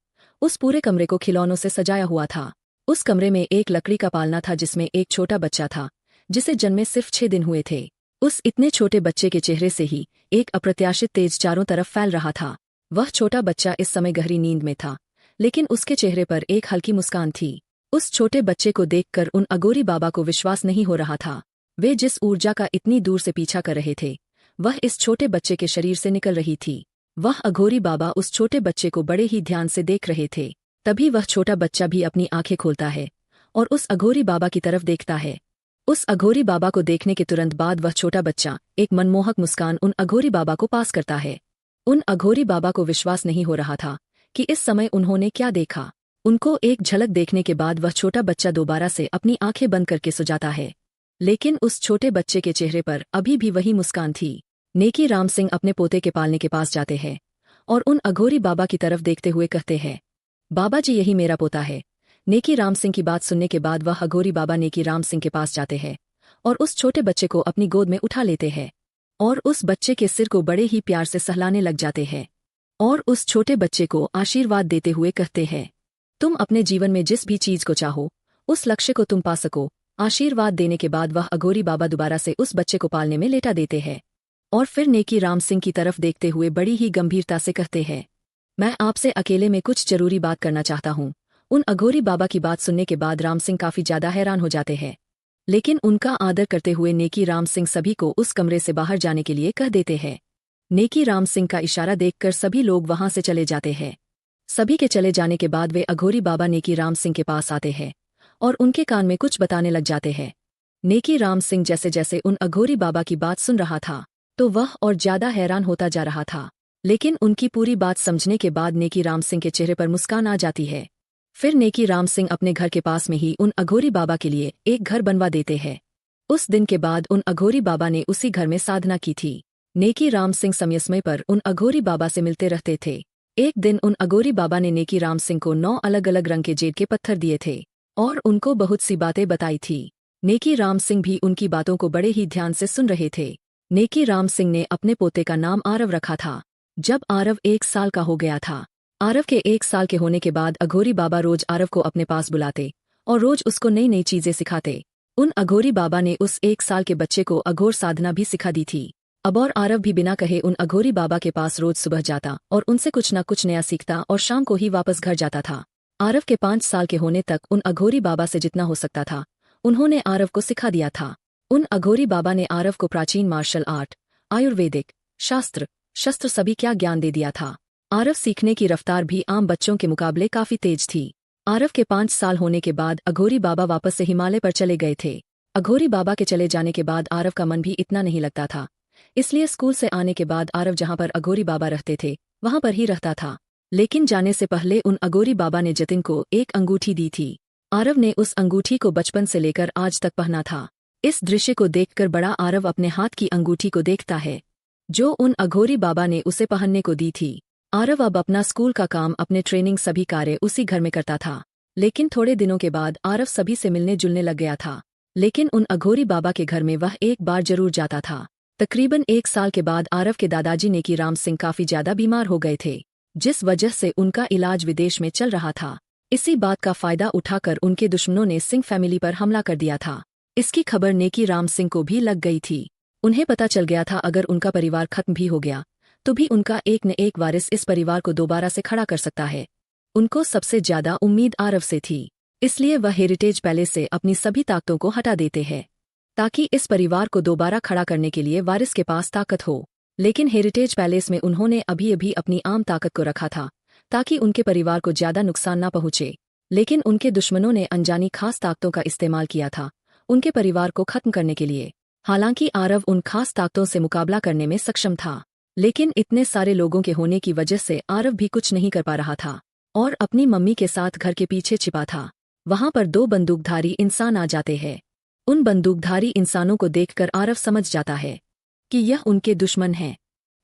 उस पूरे कमरे को खिलौनों से सजाया हुआ था। उस कमरे में एक लकड़ी का पालना था जिसमें एक छोटा बच्चा था जिसे जन्मे सिर्फ 6 दिन हुए थे। उस इतने छोटे बच्चे के चेहरे से ही एक अप्रत्याशित तेज चारों तरफ फैल रहा था। वह छोटा बच्चा इस समय गहरी नींद में था, लेकिन उसके चेहरे पर एक हल्की मुस्कान थी। उस छोटे बच्चे को देखकर उन अघोरी बाबा को विश्वास नहीं हो रहा था। वे जिस ऊर्जा का इतनी दूर से पीछा कर रहे थे वह इस छोटे बच्चे के शरीर से निकल रही थी। वह अघोरी बाबा उस छोटे बच्चे को बड़े ही ध्यान से देख रहे थे। तभी वह छोटा बच्चा भी अपनी आंखें खोलता है और उस अघोरी बाबा की तरफ देखता है। उस अघोरी बाबा को देखने के तुरंत बाद वह छोटा बच्चा एक मनमोहक मुस्कान उन अघोरी बाबा को पास करता है। उन अघोरी बाबा को विश्वास नहीं हो रहा था कि इस समय उन्होंने क्या देखा। उनको एक झलक देखने के बाद वह छोटा बच्चा दोबारा से अपनी आंखें बंद करके सो जाता है, लेकिन उस छोटे बच्चे के चेहरे पर अभी भी वही मुस्कान थी। नेकी राम सिंह अपने पोते के पालने के पास जाते हैं और उन अघोरी बाबा की तरफ देखते हुए कहते हैं, बाबा जी, यही मेरा पोता है। नेकी राम सिंह की बात सुनने के बाद वह अघोरी बाबा नेकी राम सिंह के पास जाते हैं और उस छोटे बच्चे को अपनी गोद में उठा लेते हैं और उस बच्चे के सिर को बड़े ही प्यार से सहलाने लग जाते हैं और उस छोटे बच्चे को आशीर्वाद देते हुए कहते हैं, तुम अपने जीवन में जिस भी चीज को चाहो उस लक्ष्य को तुम पा सको। आशीर्वाद देने के बाद वह अघोरी बाबा दोबारा से उस बच्चे को पालने में लेटा देते हैं और फिर नेकी राम सिंह की तरफ देखते हुए बड़ी ही गंभीरता से कहते हैं, मैं आपसे अकेले में कुछ जरूरी बात करना चाहता हूँ। उन अघोरी बाबा की बात सुनने के बाद राम सिंह काफी ज्यादा हैरान हो जाते हैं, लेकिन उनका आदर करते हुए नेकी राम सिंह सभी को उस कमरे से बाहर जाने के लिए कह देते हैं। नेकी राम सिंह का इशारा देखकर सभी लोग वहां से चले जाते हैं। सभी के चले जाने के बाद वे अघोरी बाबा नेकी राम सिंह के पास आते हैं और उनके कान में कुछ बताने लग जाते हैं। नेकी राम सिंह जैसे जैसे उन अघोरी बाबा की बात सुन रहा था तो वह और ज्यादा हैरान होता जा रहा था, लेकिन उनकी पूरी बात समझने के बाद नेकी राम सिंह के चेहरे पर मुस्कान आ जाती है। फिर नेकी राम सिंह अपने घर के पास में ही उन अघोरी बाबा के लिए एक घर बनवा देते हैं। उस दिन के बाद उन अघोरी बाबा ने उसी घर में साधना की थी। नेकी राम सिंह समय समय पर उन अघोरी बाबा से मिलते रहते थे। एक दिन उन अघोरी बाबा ने नेकी राम सिंह को 9 अलग अलग रंग के जेड के पत्थर दिए थे और उनको बहुत सी बातें बताई थी। नेकी राम सिंह भी उनकी बातों को बड़े ही ध्यान से सुन रहे थे। नेकी राम सिंह ने अपने पोते का नाम आरव रखा था। जब आरव 1 साल का हो गया था, आरव के 1 साल के होने के बाद अघोरी बाबा रोज आरव को अपने पास बुलाते और रोज उसको नई नई चीजें सिखाते। उन अघोरी बाबा ने उस 1 साल के बच्चे को अघोर साधना भी सिखा दी थी। अब और आरव भी बिना कहे उन अघोरी बाबा के पास रोज सुबह जाता और उनसे कुछ न कुछ नया सीखता और शाम को ही वापस घर जाता था। आरव के 5 साल के होने तक उन अघोरी बाबा से जितना हो सकता था उन्होंने आरव को सिखा दिया था। उन अघोरी बाबा ने आरव को प्राचीन मार्शल आर्ट, आयुर्वेदिक शास्त्र, शस्त्र सभी क्या ज्ञान दे दिया था। आरव सीखने की रफ्तार भी आम बच्चों के मुकाबले काफी तेज थी। आरव के 5 साल होने के बाद अघोरी बाबा वापस से हिमालय पर चले गए थे। अघोरी बाबा के चले जाने के बाद आरव का मन भी इतना नहीं लगता था, इसलिए स्कूल से आने के बाद आरव जहां पर अघोरी बाबा रहते थे वहां पर ही रहता था। लेकिन जाने से पहले उन अघोरी बाबा ने जतिन को एक अंगूठी दी थी। आरव ने उस अंगूठी को बचपन से लेकर आज तक पहना था। इस दृश्य को देखकर बड़ा आरव अपने हाथ की अंगूठी को देखता है जो उन अघोरी बाबा ने उसे पहनने को दी थी। आरव अब अपना स्कूल का काम, अपने ट्रेनिंग सभी कार्य उसी घर में करता था। लेकिन थोड़े दिनों के बाद आरव सभी से मिलने जुलने लग गया था। लेकिन उन अघोरी बाबा के घर में वह एक बार जरूर जाता था। तकरीबन 1 साल के बाद आरव के दादाजी नेकी राम सिंह काफी ज्यादा बीमार हो गए थे, जिस वजह से उनका इलाज विदेश में चल रहा था। इसी बात का फायदा उठाकर उनके दुश्मनों ने सिंह फैमिली पर हमला कर दिया था। इसकी खबर नेकी राम सिंह को भी लग गई थी। उन्हें पता चल गया था अगर उनका परिवार खत्म भी हो गया तो भी उनका एक न एक वारिस इस परिवार को दोबारा से खड़ा कर सकता है। उनको सबसे ज्यादा उम्मीद आरव से थी, इसलिए वह हेरिटेज पैलेस से अपनी सभी ताकतों को हटा देते हैं ताकि इस परिवार को दोबारा खड़ा करने के लिए वारिस के पास ताकत हो। लेकिन हेरिटेज पैलेस में उन्होंने अभी अभी अपनी आम ताकत को रखा था ताकि उनके परिवार को ज्यादा नुकसान न पहुंचे। लेकिन उनके दुश्मनों ने अनजानी खास ताकतों का इस्तेमाल किया था उनके परिवार को खत्म करने के लिए। हालांकि आरव उन खास ताकतों से मुकाबला करने में सक्षम था, लेकिन इतने सारे लोगों के होने की वजह से आरव भी कुछ नहीं कर पा रहा था और अपनी मम्मी के साथ घर के पीछे छिपा था। वहां पर 2 बंदूकधारी इंसान आ जाते हैं। उन बंदूकधारी इंसानों को देखकर आरव समझ जाता है कि यह उनके दुश्मन हैं।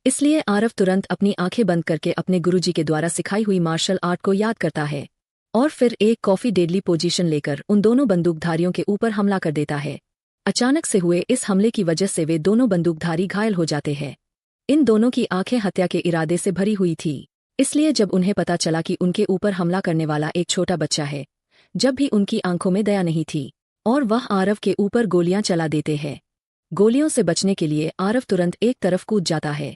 इसलिए आरव तुरंत अपनी आंखें बंद करके अपने गुरुजी के द्वारा सिखाई हुई मार्शल आर्ट को याद करता है और फिर एक कॉफी डेडली पोजीशन लेकर उन दोनों बंदूकधारियों के ऊपर हमला कर देता है। अचानक से हुए इस हमले की वजह से वे दोनों बंदूकधारी घायल हो जाते हैं। इन दोनों की आंखें हत्या के इरादे से भरी हुई थी, इसलिए जब उन्हें पता चला कि उनके ऊपर हमला करने वाला एक छोटा बच्चा है, जब भी उनकी आंखों में दया नहीं थी और वह आरव के ऊपर गोलियां चला देते हैं। गोलियों से बचने के लिए आरव तुरंत एक तरफ कूद जाता है,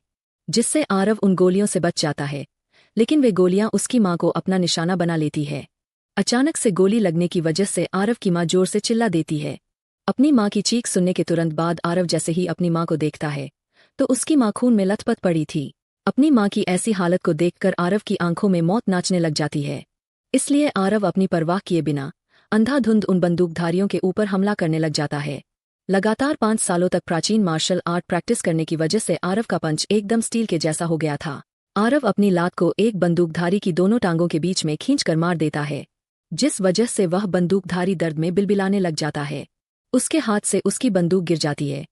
जिससे आरव उन गोलियों से बच जाता है। लेकिन वे गोलियां उसकी मां को अपना निशाना बना लेती है। अचानक से गोली लगने की वजह से आरव की मां जोर से चिल्ला देती है। अपनी मां की चीख सुनने के तुरंत बाद आरव जैसे ही अपनी मां को देखता है तो उसकी मां खून में लथपथ पड़ी थी। अपनी मां की ऐसी हालत को देखकर आरव की आंखों में मौत नाचने लग जाती है। इसलिए आरव अपनी परवाह किए बिना अंधाधुंध उन बंदूकधारियों के ऊपर हमला करने लग जाता है। लगातार 5 सालों तक प्राचीन मार्शल आर्ट प्रैक्टिस करने की वजह से आरव का पंच एकदम स्टील के जैसा हो गया था। आरव अपनी लात को एक बंदूकधारी की दोनों टांगों के बीच में खींचकर मार देता है, जिस वजह से वह बंदूकधारी दर्द में बिलबिलाने लग जाता है। उसके हाथ से उसकी बंदूक गिर जाती है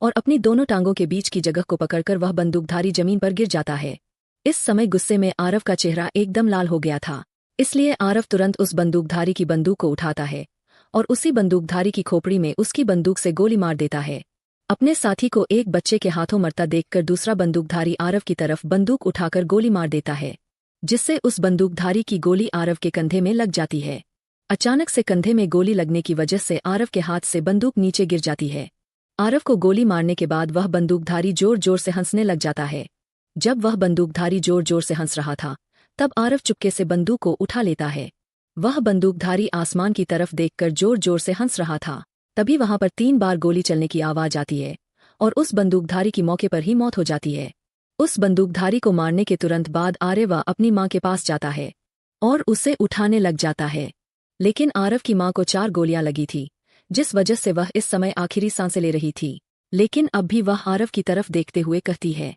और अपनी दोनों टांगों के बीच की जगह को पकड़कर वह बंदूकधारी जमीन पर गिर जाता है। इस समय गुस्से में आरव का चेहरा एकदम लाल हो गया था, इसलिए आरव तुरंत उस बंदूकधारी की बंदूक को उठाता है और उसी बंदूकधारी की खोपड़ी में उसकी बंदूक से गोली मार देता है। अपने साथी को एक बच्चे के हाथों मरता देखकर दूसरा बंदूकधारी आरव की तरफ बंदूक उठाकर गोली मार देता है, जिससे उस बंदूकधारी की गोली आरव के कंधे में लग जाती है। अचानक से कंधे में गोली लगने की वजह से आरव के हाथ से बंदूक नीचे गिर जाती है। आरव को गोली मारने के बाद वह बंदूकधारी जोर जोर से हंसने लग जाता है। जब वह बंदूकधारी जोर जोर से हंस रहा था तब आरव चुपके से बंदूक को उठा लेता है। वह बंदूकधारी आसमान की तरफ देखकर जोर जोर से हंस रहा था। तभी वहां पर 3 बार गोली चलने की आवाज आती है और उस बंदूकधारी की मौके पर ही मौत हो जाती है। उस बंदूकधारी को मारने के तुरंत बाद आरव अपनी मां के पास जाता है और उसे उठाने लग जाता है। लेकिन आरव की मां को 4 गोलियां लगी थी, जिस वजह से वह इस समय आखिरी सांसें ले रही थी। लेकिन अब भी वह आरव की तरफ देखते हुए कहती है,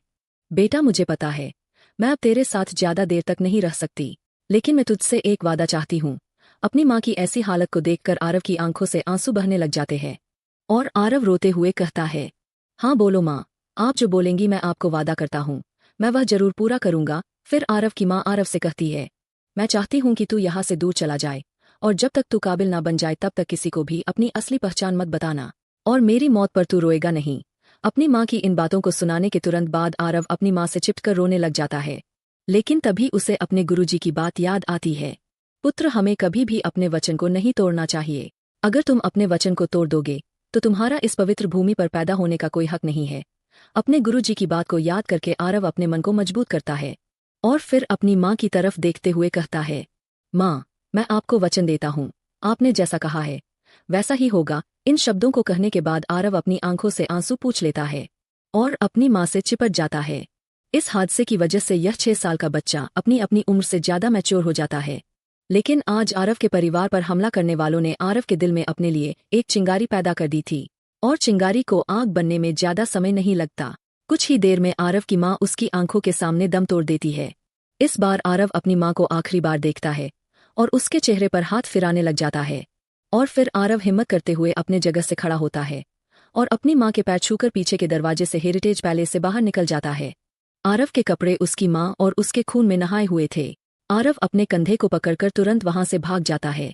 बेटा मुझे पता है मैं अब तेरे साथ ज्यादा देर तक नहीं रह सकती, लेकिन मैं तुझसे एक वादा चाहती हूँ। अपनी मां की ऐसी हालत को देखकर आरव की आंखों से आंसू बहने लग जाते हैं और आरव रोते हुए कहता है, हाँ बोलो मां, आप जो बोलेंगी मैं आपको वादा करता हूँ मैं वह जरूर पूरा करूंगा। फिर आरव की मां आरव से कहती है, मैं चाहती हूँ कि तू यहाँ से दूर चला जाए और जब तक तू काबिल ना बन जाए तब तक किसी को भी अपनी असली पहचान मत बताना और मेरी मौत पर तू रोएगा नहीं। अपनी मां की इन बातों को सुनाने के तुरंत बाद आरव अपनी मां से चिपकर रोने लग जाता है। लेकिन तभी उसे अपने गुरुजी की बात याद आती है, पुत्र हमें कभी भी अपने वचन को नहीं तोड़ना चाहिए। अगर तुम अपने वचन को तोड़ दोगे तो तुम्हारा इस पवित्र भूमि पर पैदा होने का कोई हक नहीं है। अपने गुरुजी की बात को याद करके आरव अपने मन को मजबूत करता है और फिर अपनी मां की तरफ देखते हुए कहता है, मां मैं आपको वचन देता हूँ, आपने जैसा कहा है वैसा ही होगा। इन शब्दों को कहने के बाद आरव अपनी आंखों से आंसू पोंछ लेता है और अपनी माँ से चिपट जाता है। इस हादसे की वजह से यह 6 साल का बच्चा अपनी अपनी उम्र से ज्यादा मैच्योर हो जाता है। लेकिन आज आरव के परिवार पर हमला करने वालों ने आरव के दिल में अपने लिए एक चिंगारी पैदा कर दी थी, और चिंगारी को आग बनने में ज्यादा समय नहीं लगता। कुछ ही देर में आरव की माँ उसकी आंखों के सामने दम तोड़ देती है। इस बार आरव अपनी माँ को आखिरी बार देखता है और उसके चेहरे पर हाथ फिराने लग जाता है। और फिर आरव हिम्मत करते हुए अपने जगह से खड़ा होता है और अपनी माँ के पैर छूकर पीछे के दरवाजे से हेरिटेज पैलेस से बाहर निकल जाता है। आरव के कपड़े उसकी माँ और उसके खून में नहाए हुए थे। आरव अपने कंधे को पकड़कर तुरंत वहां से भाग जाता है।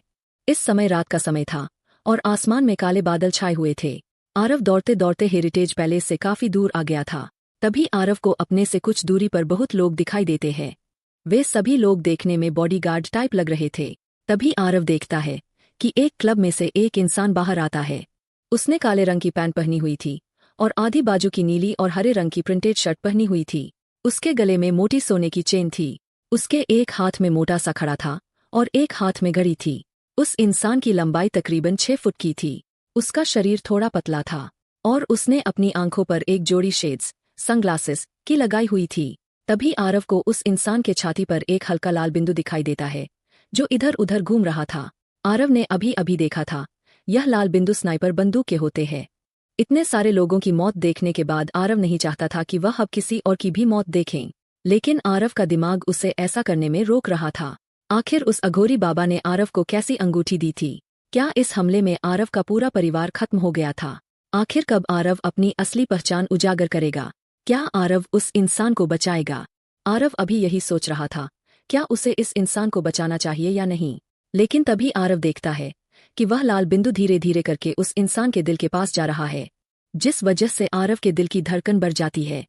इस समय रात का समय था और आसमान में काले बादल छाए हुए थे। आरव दौड़ते दौड़ते हेरिटेज पैलेस से काफी दूर आ गया था। तभी आरव को अपने से कुछ दूरी पर बहुत लोग दिखाई देते हैं। वे सभी लोग देखने में बॉडीगार्ड टाइप लग रहे थे। तभी आरव देखता है कि एक क्लब में से एक इंसान बाहर आता है। उसने काले रंग की पैंट पहनी हुई थी और आधी बाजू की नीली और हरे रंग की प्रिंटेड शर्ट पहनी हुई थी। उसके गले में मोटी सोने की चेन थी। उसके एक हाथ में मोटा सा खड़ा था और एक हाथ में घड़ी थी। उस इंसान की लंबाई तकरीबन 6 फुट की थी। उसका शरीर थोड़ा पतला था और उसने अपनी आंखों पर एक जोड़ी शेड्स सनग्लासेस की लगाई हुई थी। तभी आरव को उस इंसान के छाती पर एक हल्का लाल बिंदु दिखाई देता है जो इधर उधर घूम रहा था। आरव ने अभी अभी देखा था, यह लाल बिंदु स्नाइपर बंदूक के होते हैं। इतने सारे लोगों की मौत देखने के बाद आरव नहीं चाहता था कि वह अब किसी और की भी मौत देखें, लेकिन आरव का दिमाग उसे ऐसा करने में रोक रहा था। आखिर उस अघोरी बाबा ने आरव को कैसी अंगूठी दी थी? क्या इस हमले में आरव का पूरा परिवार खत्म हो गया था? आखिर कब आरव अपनी असली पहचान उजागर करेगा? क्या आरव उस इंसान को बचाएगा? आरव अभी यही सोच रहा था, क्या उसे इस इंसान को बचाना चाहिए या नहीं। लेकिन तभी आरव देखता है कि वह लाल बिंदु धीरे धीरे करके उस इंसान के दिल के पास जा रहा है, जिस वजह से आरव के दिल की धड़कन बढ़ जाती है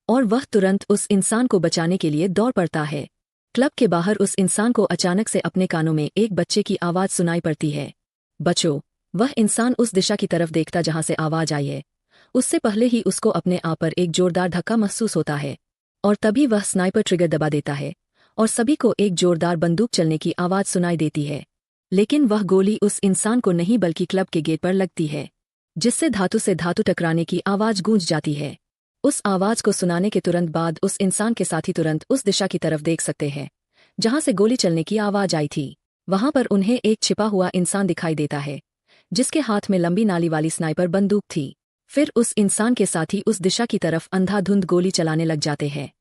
और वह तुरंत उस इंसान को बचाने के लिए दौड़ पड़ता है। क्लब के बाहर उस इंसान को अचानक से अपने कानों में एक बच्चे की आवाज सुनाई पड़ती है, बचो। वह इंसान उस दिशा की तरफ देखता जहां से आवाज आई है। उससे पहले ही उसको अपने आप पर एक जोरदार धक्का महसूस होता है और तभी वह स्नाइपर ट्रिगर दबा देता है और सभी को एक जोरदार बंदूक चलने की आवाज सुनाई देती है। लेकिन वह गोली उस इंसान को नहीं बल्कि क्लब के गेट पर लगती है, जिससे धातु से धातु टकराने की आवाज गूंज जाती है। उस आवाज को सुनाने के तुरंत बाद उस इंसान के साथी तुरंत उस दिशा की तरफ देख सकते हैं जहां से गोली चलने की आवाज आई थी। वहां पर उन्हें एक छिपा हुआ इंसान दिखाई देता है जिसके हाथ में लंबी नाली वाली स्नाइपर बंदूक थी। फिर उस इंसान के साथी उस दिशा की तरफ अंधाधुंध गोली चलाने लग जाते हैं।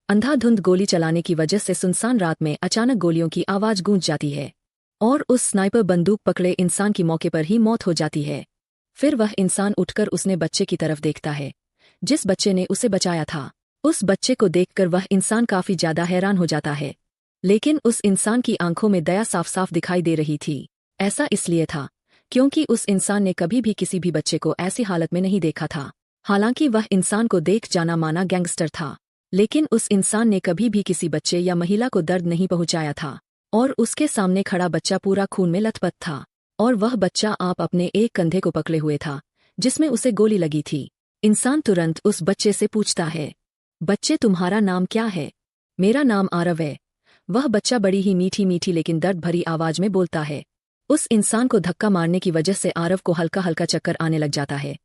अंधाधुंध गोली चलाने की वजह से सुनसान रात में अचानक गोलियों की आवाज गूंज जाती है और उस स्नाइपर बंदूक पकड़े इंसान की मौके पर ही मौत हो जाती है। फिर वह इंसान उठकर उसने बच्चे की तरफ देखता है जिस बच्चे ने उसे बचाया था। उस बच्चे को देखकर वह इंसान काफी ज्यादा हैरान हो जाता है, लेकिन उस इंसान की आंखों में दया साफ साफ दिखाई दे रही थी। ऐसा इसलिए था क्योंकि उस इंसान ने कभी भी किसी भी बच्चे को ऐसी हालत में नहीं देखा था। हालांकि वह इंसान को देख जाना माना गैंगस्टर था, लेकिन उस इंसान ने कभी भी किसी बच्चे या महिला को दर्द नहीं पहुंचाया था और उसके सामने खड़ा बच्चा पूरा खून में लथपथ था और वह बच्चा आप अपने एक कंधे को पकड़े हुए था जिसमें उसे गोली लगी थी। इंसान तुरंत उस बच्चे से पूछता है, बच्चे तुम्हारा नाम क्या है? मेरा नाम आरव है। वह बच्चा बड़ी ही मीठी मीठी लेकिन दर्द भरी आवाज में बोलता है। उस इंसान को धक्का मारने की वजह से आरव को हल्का हल्का चक्कर आने लग जाता है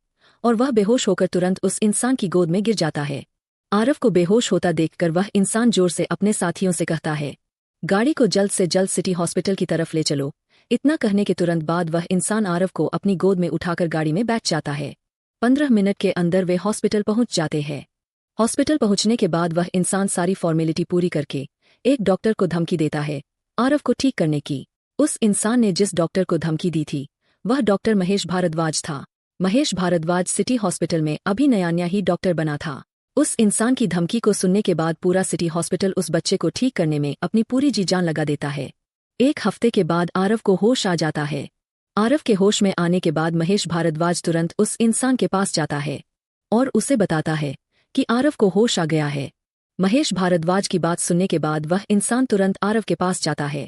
और वह बेहोश होकर तुरंत उस इंसान की गोद में गिर जाता है। आरव को बेहोश होता देखकर वह इंसान जोर से अपने साथियों से कहता है, गाड़ी को जल्द से जल्द सिटी हॉस्पिटल की तरफ ले चलो। इतना कहने के तुरंत बाद वह इंसान आरव को अपनी गोद में उठाकर गाड़ी में बैठ जाता है। 15 मिनट के अंदर वे हॉस्पिटल पहुंच जाते हैं। हॉस्पिटल पहुंचने के बाद वह इंसान सारी फॉर्मेलिटी पूरी करके एक डॉक्टर को धमकी देता है आरव को ठीक करने की। उस इंसान ने जिस डॉक्टर को धमकी दी थी वह डॉक्टर महेश भारद्वाज था। महेश भारद्वाज सिटी हॉस्पिटल में अभी नया नया ही डॉक्टर बना था। उस इंसान की धमकी को सुनने के बाद पूरा सिटी हॉस्पिटल उस बच्चे को ठीक करने में अपनी पूरी जी जान लगा देता है। एक हफ्ते के बाद आरव को होश आ जाता है। आरव के होश में आने के बाद महेश भारद्वाज तुरंत उस इंसान के पास जाता है और उसे बताता है कि आरव को होश आ गया है। महेश भारद्वाज की बात सुनने के बाद वह इंसान तुरंत आरव के पास जाता है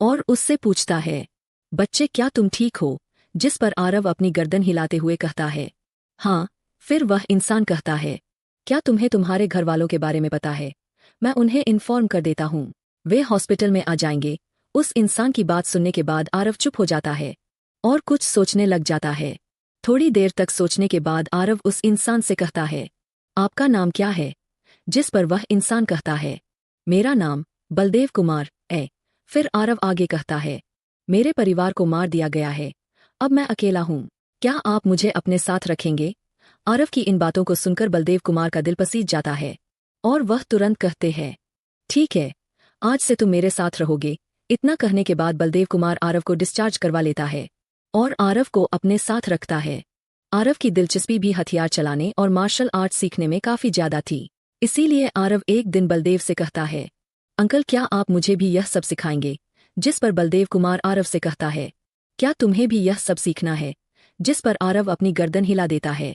और उससे पूछता है, बच्चे क्या तुम ठीक हो? जिस पर आरव अपनी गर्दन हिलाते हुए कहता है, हाँ। फिर वह इंसान कहता है, क्या तुम्हें तुम्हारे घर वालों के बारे में पता है? मैं उन्हें इन्फॉर्म कर देता हूँ, वे हॉस्पिटल में आ जाएंगे। उस इंसान की बात सुनने के बाद आरव चुप हो जाता है और कुछ सोचने लग जाता है। थोड़ी देर तक सोचने के बाद आरव उस इंसान से कहता है, आपका नाम क्या है? जिस पर वह इंसान कहता है, मेरा नाम बलदेव कुमार है। फिर आरव आगे कहता है, मेरे परिवार को मार दिया गया है, अब मैं अकेला हूँ, क्या आप मुझे अपने साथ रखेंगे? आरव की इन बातों को सुनकर बलदेव कुमार का दिल पसीज जाता है और वह तुरंत कहते हैं, ठीक है, आज से तुम मेरे साथ रहोगे। इतना कहने के बाद बलदेव कुमार आरव को डिस्चार्ज करवा लेता है और आरव को अपने साथ रखता है। आरव की दिलचस्पी भी हथियार चलाने और मार्शल आर्ट सीखने में काफी ज्यादा थी, इसीलिए आरव एक दिन बलदेव से कहता है, अंकल क्या आप मुझे भी यह सब सिखाएंगे? जिस पर बलदेव कुमार आरव से कहता है, क्या तुम्हें भी यह सब सीखना है? जिस पर आरव अपनी गर्दन हिला देता है।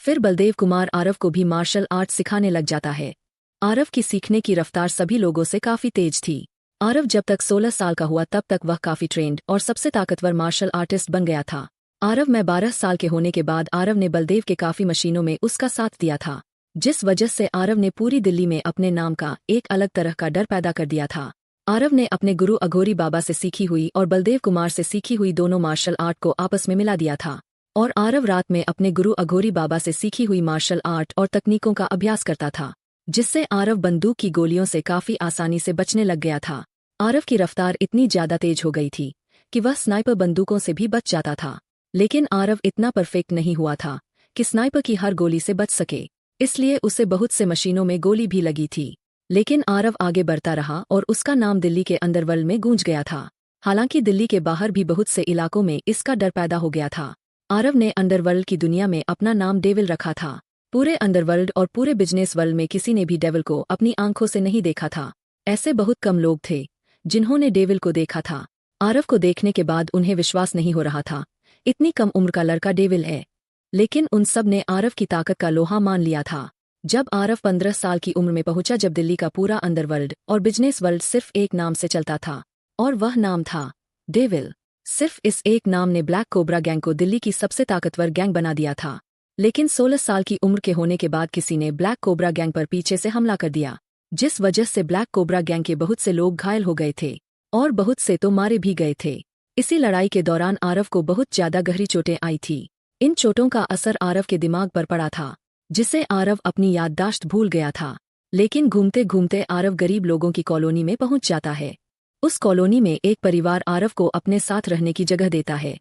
फिर बलदेव कुमार आरव को भी मार्शल आर्ट सिखाने लग जाता है। आरव की सीखने की रफ्तार सभी लोगों से काफी तेज थी। आरव जब तक 16 साल का हुआ तब तक वह काफी ट्रेंड और सबसे ताकतवर मार्शल आर्टिस्ट बन गया था। आरव में 12 साल के होने के बाद आरव ने बलदेव के काफी मशीनों में उसका साथ दिया था, जिस वजह से आरव ने पूरी दिल्ली में अपने नाम का एक अलग तरह का डर पैदा कर दिया था। आरव ने अपने गुरु अघोरी बाबा से सीखी हुई और बलदेव कुमार से सीखी हुई दोनों मार्शल आर्ट को आपस में मिला दिया था और आरव रात में अपने गुरु अघोरी बाबा से सीखी हुई मार्शल आर्ट और तकनीकों का अभ्यास करता था, जिससे आरव बंदूक की गोलियों से काफी आसानी से बचने लग गया था। आरव की रफ्तार इतनी ज्यादा तेज हो गई थी कि वह स्नाइपर बंदूकों से भी बच जाता था, लेकिन आरव इतना परफेक्ट नहीं हुआ था कि स्नाइपर की हर गोली से बच सके, इसलिए उसे बहुत से मशीनों में गोली भी लगी थी। लेकिन आरव आगे बढ़ता रहा और उसका नाम दिल्ली के अंडरवर्ल्ड में गूंज गया था। हालांकि दिल्ली के बाहर भी बहुत से इलाकों में इसका डर पैदा हो गया था। आरव ने अंडरवर्ल्ड की दुनिया में अपना नाम डेविल रखा था। पूरे अंडरवर्ल्ड और पूरे बिजनेस वर्ल्ड में किसी ने भी डेविल को अपनी आंखों से नहीं देखा था। ऐसे बहुत कम लोग थे जिन्होंने डेविल को देखा था। आरव को देखने के बाद उन्हें विश्वास नहीं हो रहा था, इतनी कम उम्र का लड़का डेविल है। लेकिन उन सब ने आरव की ताकत का लोहा मान लिया था। जब आरव 15 साल की उम्र में पहुंचा, जब दिल्ली का पूरा अंडरवर्ल्ड और बिजनेस वर्ल्ड सिर्फ एक नाम से चलता था और वह नाम था डेविल। सिर्फ इस एक नाम ने ब्लैक कोबरा गैंग को दिल्ली की सबसे ताकतवर गैंग बना दिया था। लेकिन 16 साल की उम्र के होने के बाद किसी ने ब्लैक कोबरा गैंग पर पीछे से हमला कर दिया, जिस वजह से ब्लैक कोबरा गैंग के बहुत से लोग घायल हो गए थे और बहुत से तो मारे भी गए थे। इसी लड़ाई के दौरान आरव को बहुत ज्यादा गहरी चोटें आई थी। इन चोटों का असर आरव के दिमाग पर पड़ा था, जिससे आरव अपनी याददाश्त भूल गया था। लेकिन घूमते घूमते आरव गरीब लोगों की कॉलोनी में पहुंच जाता है। उस कॉलोनी में एक परिवार आरव को अपने साथ रहने की जगह देता है।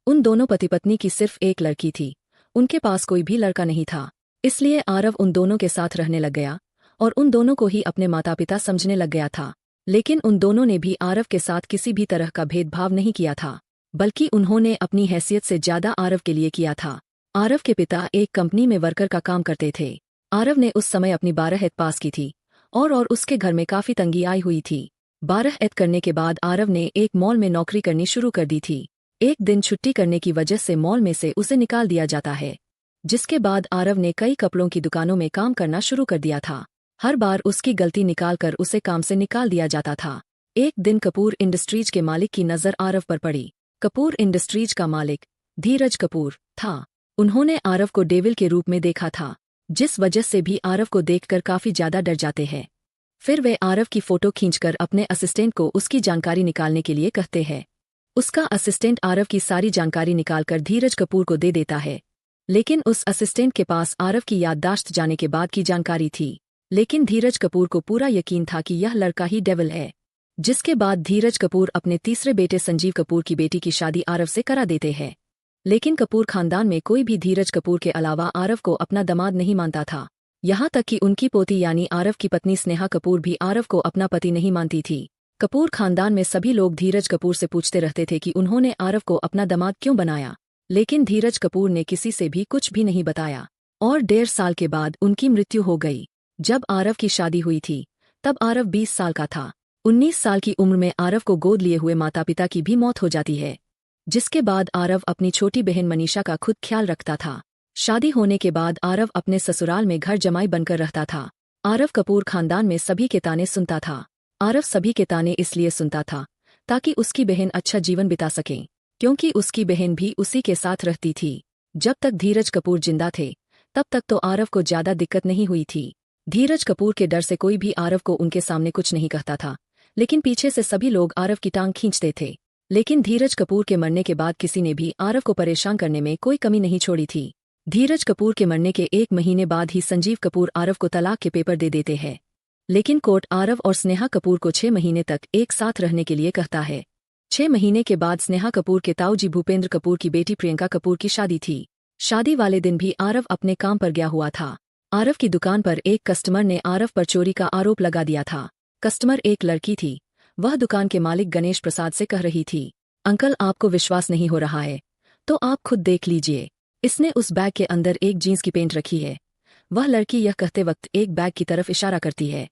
उन दोनों पति पत्नी की सिर्फ एक लड़की थी, उनके पास कोई भी लड़का नहीं था, इसलिए आरव उन दोनों के साथ रहने लग गया और उन दोनों को ही अपने माता पिता समझने लग गया था। लेकिन उन दोनों ने भी आरव के साथ किसी भी तरह का भेदभाव नहीं किया था, बल्कि उन्होंने अपनी हैसियत से ज्यादा आरव के लिए किया था। आरव के पिता एक कंपनी में वर्कर का काम करते थे। आरव ने उस समय अपनी 12वीं पास की थी और उसके घर में काफी तंगी आई हुई थी। 12वीं करने के बाद आरव ने एक मॉल में नौकरी करनी शुरू कर दी थी। एक दिन छुट्टी करने की वजह से मॉल में से उसे निकाल दिया जाता है, जिसके बाद आरव ने कई कपड़ों की दुकानों में काम करना शुरू कर दिया था। हर बार उसकी गलती निकालकर उसे काम से निकाल दिया जाता था। एक दिन कपूर इंडस्ट्रीज के मालिक की नजर आरव पर पड़ी। कपूर इंडस्ट्रीज का मालिक धीरज कपूर था। उन्होंने आरव को डेविल के रूप में देखा था, जिस वजह से भी आरव को देखकर काफी ज्यादा डर जाते हैं। फिर वे आरव की फोटो खींचकर अपने असिस्टेंट को उसकी जानकारी निकालने के लिए कहते हैं। उसका असिस्टेंट आरव की सारी जानकारी निकालकर धीरज कपूर को दे देता है। लेकिन उस असिस्टेंट के पास आरव की याददाश्त जाने के बाद की जानकारी थी। लेकिन धीरज कपूर को पूरा यकीन था कि यह लड़का ही डेविल है। जिसके बाद धीरज कपूर अपने तीसरे बेटे संजीव कपूर की बेटी की शादी आरव से करा देते हैं। लेकिन कपूर खानदान में कोई भी धीरज कपूर के अलावा आरव को अपना दामाद नहीं मानता था। यहाँ तक कि उनकी पोती यानी आरव की पत्नी स्नेहा कपूर भी आरव को अपना पति नहीं मानती थी। कपूर खानदान में सभी लोग धीरज कपूर से पूछते रहते थे कि उन्होंने आरव को अपना दामाद क्यों बनाया, लेकिन धीरज कपूर ने किसी से भी कुछ भी नहीं बताया और 1.5 साल के बाद उनकी मृत्यु हो गई। जब आरव की शादी हुई थी तब आरव 20 साल का था। 19 साल की उम्र में आरव को गोद लिए हुए माता पिता की भी मौत हो जाती है, जिसके बाद आरव अपनी छोटी बहन मनीषा का खुद ख्याल रखता था। शादी होने के बाद आरव अपने ससुराल में घर जमाई बनकर रहता था। आरव कपूर खानदान में सभी के ताने सुनता था। आरव सभी के ताने इसलिए सुनता था ताकि उसकी बहन अच्छा जीवन बिता सके, क्योंकि उसकी बहन भी उसी के साथ रहती थी। जब तक धीरज कपूर जिंदा थे तब तक तो आरव को ज्यादा दिक्कत नहीं हुई थी। धीरज कपूर के डर से कोई भी आरव को उनके सामने कुछ नहीं कहता था, लेकिन पीछे से सभी लोग आरव की टांग खींचते थे। लेकिन धीरज कपूर के मरने के बाद किसी ने भी आरव को परेशान करने में कोई कमी नहीं छोड़ी थी। धीरज कपूर के मरने के 1 महीने बाद ही संजीव कपूर आरव को तलाक के पेपर दे देते हैं। लेकिन कोर्ट आरव और स्नेहा कपूर को 6 महीने तक एक साथ रहने के लिए कहता है। 6 महीने के बाद स्नेहा कपूर के ताऊजी भूपेंद्र कपूर की बेटी प्रियंका कपूर की शादी थी। शादी वाले दिन भी आरव अपने काम पर गया हुआ था। आरव की दुकान पर एक कस्टमर ने आरव पर चोरी का आरोप लगा दिया था। कस्टमर एक लड़की थी। वह दुकान के मालिक गणेश प्रसाद से कह रही थी, अंकल आपको विश्वास नहीं हो रहा है तो आप खुद देख लीजिए, इसने उस बैग के अंदर एक जीन्स की पेंट रखी है। वह लड़की यह कहते वक्त एक बैग की तरफ इशारा करती है।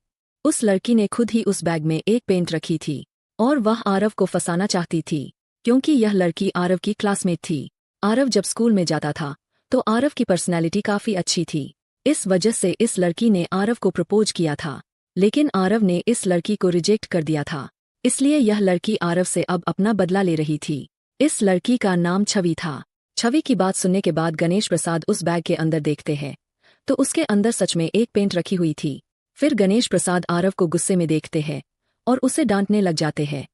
उस लड़की ने खुद ही उस बैग में एक पेंट रखी थी और वह आरव को फंसाना चाहती थी, क्योंकि यह लड़की आरव की क्लासमेट थी। आरव जब स्कूल में जाता था तो आरव की पर्सनैलिटी काफी अच्छी थी। इस वजह से इस लड़की ने आरव को प्रपोज किया था, लेकिन आरव ने इस लड़की को रिजेक्ट कर दिया था। इसलिए यह लड़की आरव से अब अपना बदला ले रही थी। इस लड़की का नाम छवि था। छवि की बात सुनने के बाद गणेश प्रसाद उस बैग के अंदर देखते हैं तो उसके अंदर सच में एक पेंट रखी हुई थी। फिर गणेश प्रसाद आरव को गुस्से में देखते हैं और उसे डांटने लग जाते हैं।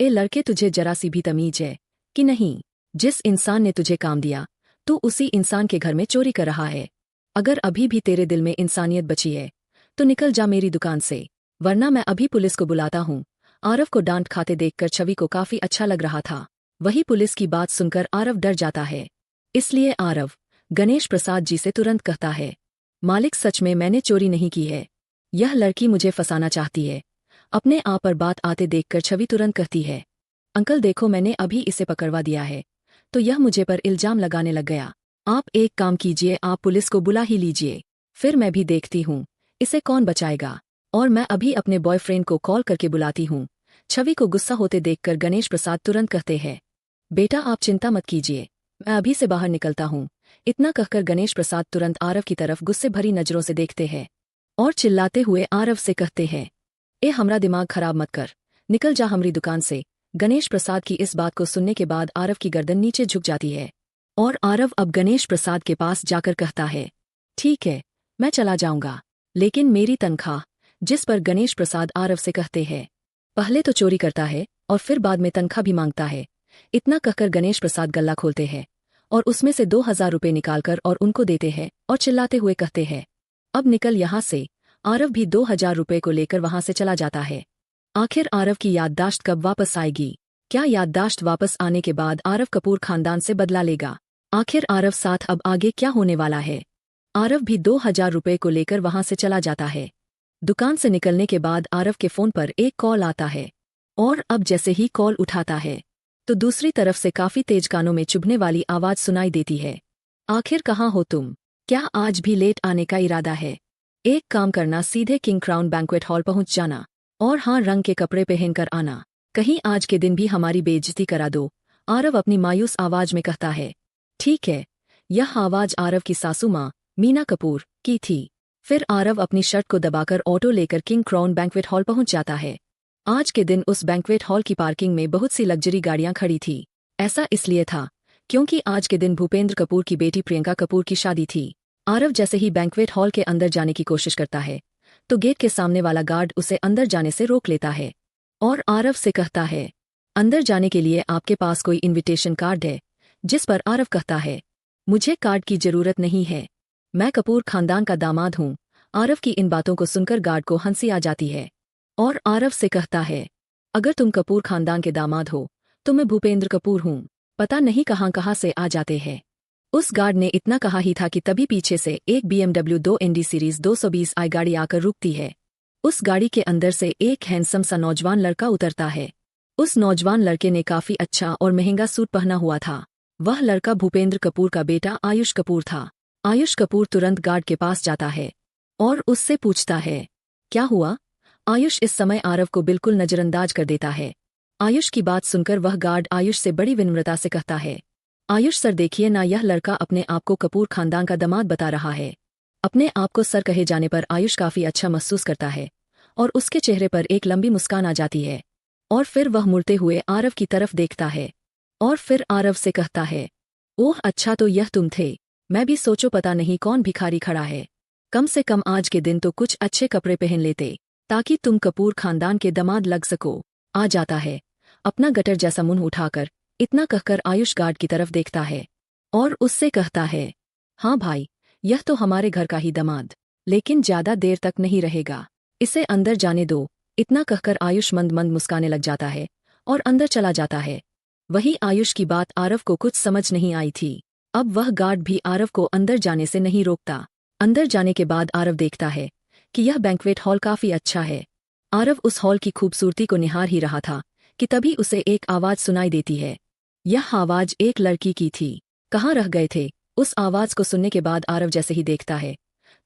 ए लड़के, तुझे जरा सी भी तमीज है कि नहीं? जिस इंसान ने तुझे काम दिया तू उसी इंसान के घर में चोरी कर रहा है। अगर अभी भी तेरे दिल में इंसानियत बची है तो निकल जा मेरी दुकान से, वरना मैं अभी पुलिस को बुलाता हूँ। आरव को डांट खाते देखकर छवि को काफी अच्छा लग रहा था। वही पुलिस की बात सुनकर आरव डर जाता है। इसलिए आरव गणेश प्रसाद जी से तुरंत कहता है, मालिक सच में मैंने चोरी नहीं की है, यह लड़की मुझे फंसाना चाहती है। अपने आप पर बात आते देखकर छवि तुरंत कहती है, अंकल देखो मैंने अभी इसे पकड़वा दिया है तो यह मुझे पर इल्जाम लगाने लग गया। आप एक काम कीजिए, आप पुलिस को बुला ही लीजिए, फिर मैं भी देखती हूँ इसे कौन बचाएगा, और मैं अभी अपने बॉयफ्रेंड को कॉल करके बुलाती हूँ। छवि को गुस्सा होते देखकर गणेश प्रसाद तुरंत कहते हैं, बेटा आप चिंता मत कीजिए, मैं अभी से बाहर निकलता हूँ। इतना कहकर गणेश प्रसाद तुरंत आरव की तरफ गुस्से भरी नजरों से देखते हैं और चिल्लाते हुए आरव से कहते हैं, ए हमरा दिमाग खराब मत कर, निकल जा हमारी दुकान से। गणेश प्रसाद की इस बात को सुनने के बाद आरव की गर्दन नीचे झुक जाती है और आरव अब गणेश प्रसाद के पास जाकर कहता है, ठीक है मैं चला जाऊंगा, लेकिन मेरी तनख्वाह। जिस पर गणेश प्रसाद आरव से कहते हैं, पहले तो चोरी करता है और फिर बाद में तनख्वाह भी मांगता है। इतना कहकर गणेश प्रसाद गल्ला खोलते हैं और उसमें से 2000 रुपये निकालकर और उनको देते हैं और चिल्लाते हुए कहते हैं, अब निकल यहाँ से। आरव भी 2000 रुपये को लेकर वहां से चला जाता है। आखिर आरव की याददाश्त कब वापस आएगी? क्या याददाश्त वापस आने के बाद आरव कपूर खानदान से बदला लेगा? आखिर आरव साथ अब आगे क्या होने वाला है? आरव भी 2000 रुपये को लेकर वहां से चला जाता है। दुकान से निकलने के बाद आरव के फोन पर एक कॉल आता है और अब जैसे ही कॉल उठाता है तो दूसरी तरफ से काफी तेज कानों में चुभने वाली आवाज सुनाई देती है, आखिर कहाँ हो तुम? क्या आज भी लेट आने का इरादा है? एक काम करना, सीधे किंग क्राउन बैंक्वेट हॉल पहुंच जाना और हाँ, रंग के कपड़े पहनकर आना, कहीं आज के दिन भी हमारी बेइज्जती करा दो। आरव अपनी मायूस आवाज में कहता है, ठीक है। यह आवाज आरव की सासू माँ मीना कपूर की थी। फिर आरव अपनी शर्ट को दबाकर ऑटो लेकर किंग क्राउन बैंक्वेट हॉल पहुंच जाता है। आज के दिन उस बैंक्वेट हॉल की पार्किंग में बहुत सी लग्जरी गाड़ियां खड़ी थी। ऐसा इसलिए था क्योंकि आज के दिन भूपेंद्र कपूर की बेटी प्रियंका कपूर की शादी थी। आरव जैसे ही बैंक्वेट हॉल के अंदर जाने की कोशिश करता है तो गेट के सामने वाला गार्ड उसे अंदर जाने से रोक लेता है और आरव से कहता है, अंदर जाने के लिए आपके पास कोई इनविटेशन कार्ड है? जिस पर आरव कहता है, मुझे कार्ड की जरूरत नहीं है, मैं कपूर खानदान का दामाद हूँ। आरव की इन बातों को सुनकर गार्ड को हंसी आ जाती है और आरव से कहता है, अगर तुम कपूर खानदान के दामाद हो तो मैं भूपेंद्र कपूर हूँ, पता नहीं कहाँ कहाँ से आ जाते हैं। उस गार्ड ने इतना कहा ही था कि तभी पीछे से एक BMW 2ND सीरीज 220i गाड़ी आकर रुकती है। उस गाड़ी के अंदर से एक हैंडसम सा नौजवान लड़का उतरता है। उस नौजवान लड़के ने काफी अच्छा और महंगा सूट पहना हुआ था। वह लड़का भूपेंद्र कपूर का बेटा आयुष कपूर था। आयुष कपूर तुरंत गार्ड के पास जाता है और उससे पूछता है, क्या हुआ? आयुष इस समय आरव को बिल्कुल नजरअंदाज कर देता है। आयुष की बात सुनकर वह गार्ड आयुष से बड़ी विनम्रता से कहता है, आयुष सर देखिए ना, यह लड़का अपने आप को कपूर खानदान का दामाद बता रहा है। अपने आप को सर कहे जाने पर आयुष काफी अच्छा महसूस करता है और उसके चेहरे पर एक लंबी मुस्कान आ जाती है और फिर वह मुड़ते हुए आरव की तरफ देखता है और फिर आरव से कहता है, ओह अच्छा तो यह तुम थे, मैं भी सोचो पता नहीं कौन भिखारी खड़ा है, कम से कम आज के दिन तो कुछ अच्छे कपड़े पहन लेते ताकि तुम कपूर खानदान के दामाद लग सको। आ जाता है। अपना गटर जैसा मुंह उठाकर इतना कहकर आयुष गार्ड की तरफ देखता है और उससे कहता है, हाँ भाई, यह तो हमारे घर का ही दामाद, लेकिन ज्यादा देर तक नहीं रहेगा, इसे अंदर जाने दो। इतना कहकर आयुष मंद मंद मुस्काने लग जाता है और अंदर चला जाता है। वही आयुष की बात आरव को कुछ समझ नहीं आई थी। अब वह गार्ड भी आरव को अंदर जाने से नहीं रोकता। अंदर जाने के बाद आरव देखता है कि यह बैंक्वेट हॉल काफी अच्छा है। आरव उस हॉल की खूबसूरती को निहार ही रहा था कि तभी उसे एक आवाज सुनाई देती है। यह आवाज एक लड़की की थी। कहाँ रह गए थे? उस आवाज को सुनने के बाद आरव जैसे ही देखता है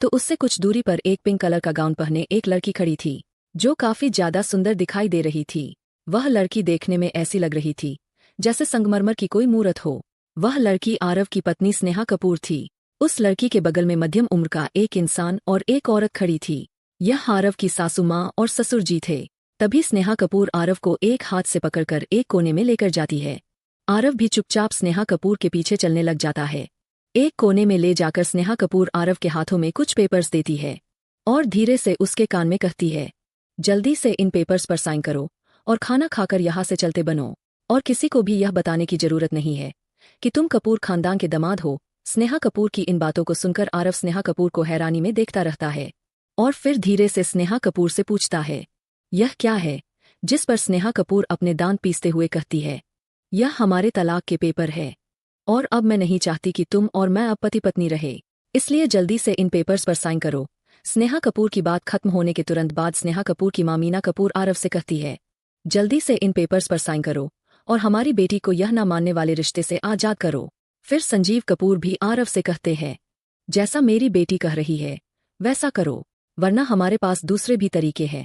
तो उससे कुछ दूरी पर एक पिंक कलर का गाउन पहने एक लड़की खड़ी थी, जो काफी ज्यादा सुंदर दिखाई दे रही थी। वह लड़की देखने में ऐसी लग रही थी जैसे संगमरमर की कोई मूरत हो। वह लड़की आरव की पत्नी स्नेहा कपूर थी। उस लड़की के बगल में मध्यम उम्र का एक इंसान और एक औरत खड़ी थी। यह आरव की सासू माँ और ससुर जी थे। तभी स्नेहा कपूर आरव को एक हाथ से पकड़कर एक कोने में लेकर जाती है। आरव भी चुपचाप स्नेहा कपूर के पीछे चलने लग जाता है। एक कोने में ले जाकर स्नेहा कपूर आरव के हाथों में कुछ पेपर्स देती है और धीरे से उसके कान में कहती है, जल्दी से इन पेपर्स पर साइन करो और खाना खाकर यहाँ से चलते बनो, और किसी को भी यह बताने की जरूरत नहीं है कि तुम कपूर खानदान के दामाद हो। स्नेहा कपूर की इन बातों को सुनकर आरव स्नेहा कपूर को हैरानी में देखता रहता है और फिर धीरे से स्नेहा कपूर से पूछता है, यह क्या है? जिस पर स्नेहा कपूर अपने दांत पीसते हुए कहती है, यह हमारे तलाक के पेपर है और अब मैं नहीं चाहती कि तुम और मैं अब पति पत्नी रहे, इसलिए जल्दी से इन पेपर्स पर साइन करो। स्नेहा कपूर की बात खत्म होने के तुरंत बाद स्नेहा कपूर की मां मीना कपूर आरव से कहती है, जल्दी से इन पेपर्स पर साइन करो और हमारी बेटी को यह न मानने वाले रिश्ते से आजाद करो। फिर संजीव कपूर भी आरव से कहते हैं, जैसा मेरी बेटी कह रही है वैसा करो, वरना हमारे पास दूसरे भी तरीके हैं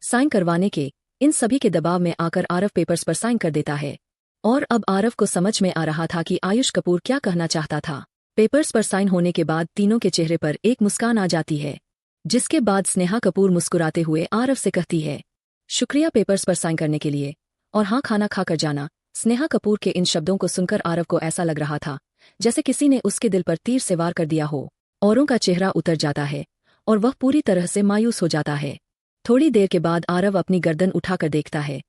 साइन करवाने के। इन सभी के दबाव में आकर आरव पेपर्स पर साइन कर देता है और अब आरव को समझ में आ रहा था कि आयुष कपूर क्या कहना चाहता था। पेपर्स पर साइन होने के बाद तीनों के चेहरे पर एक मुस्कान आ जाती है, जिसके बाद स्नेहा कपूर मुस्कुराते हुए आरव से कहती है, शुक्रिया पेपर्स पर साइन करने के लिए, और हाँ, खाना खाकर जाना। स्नेहा कपूर के इन शब्दों को सुनकर आरव को ऐसा लग रहा था जैसे किसी ने उसके दिल पर तीर से वार कर दिया हो। औरों का चेहरा उतर जाता है और वह पूरी तरह से मायूस हो जाता है। थोड़ी देर के बाद आरव अपनी गर्दन उठाकर देखता है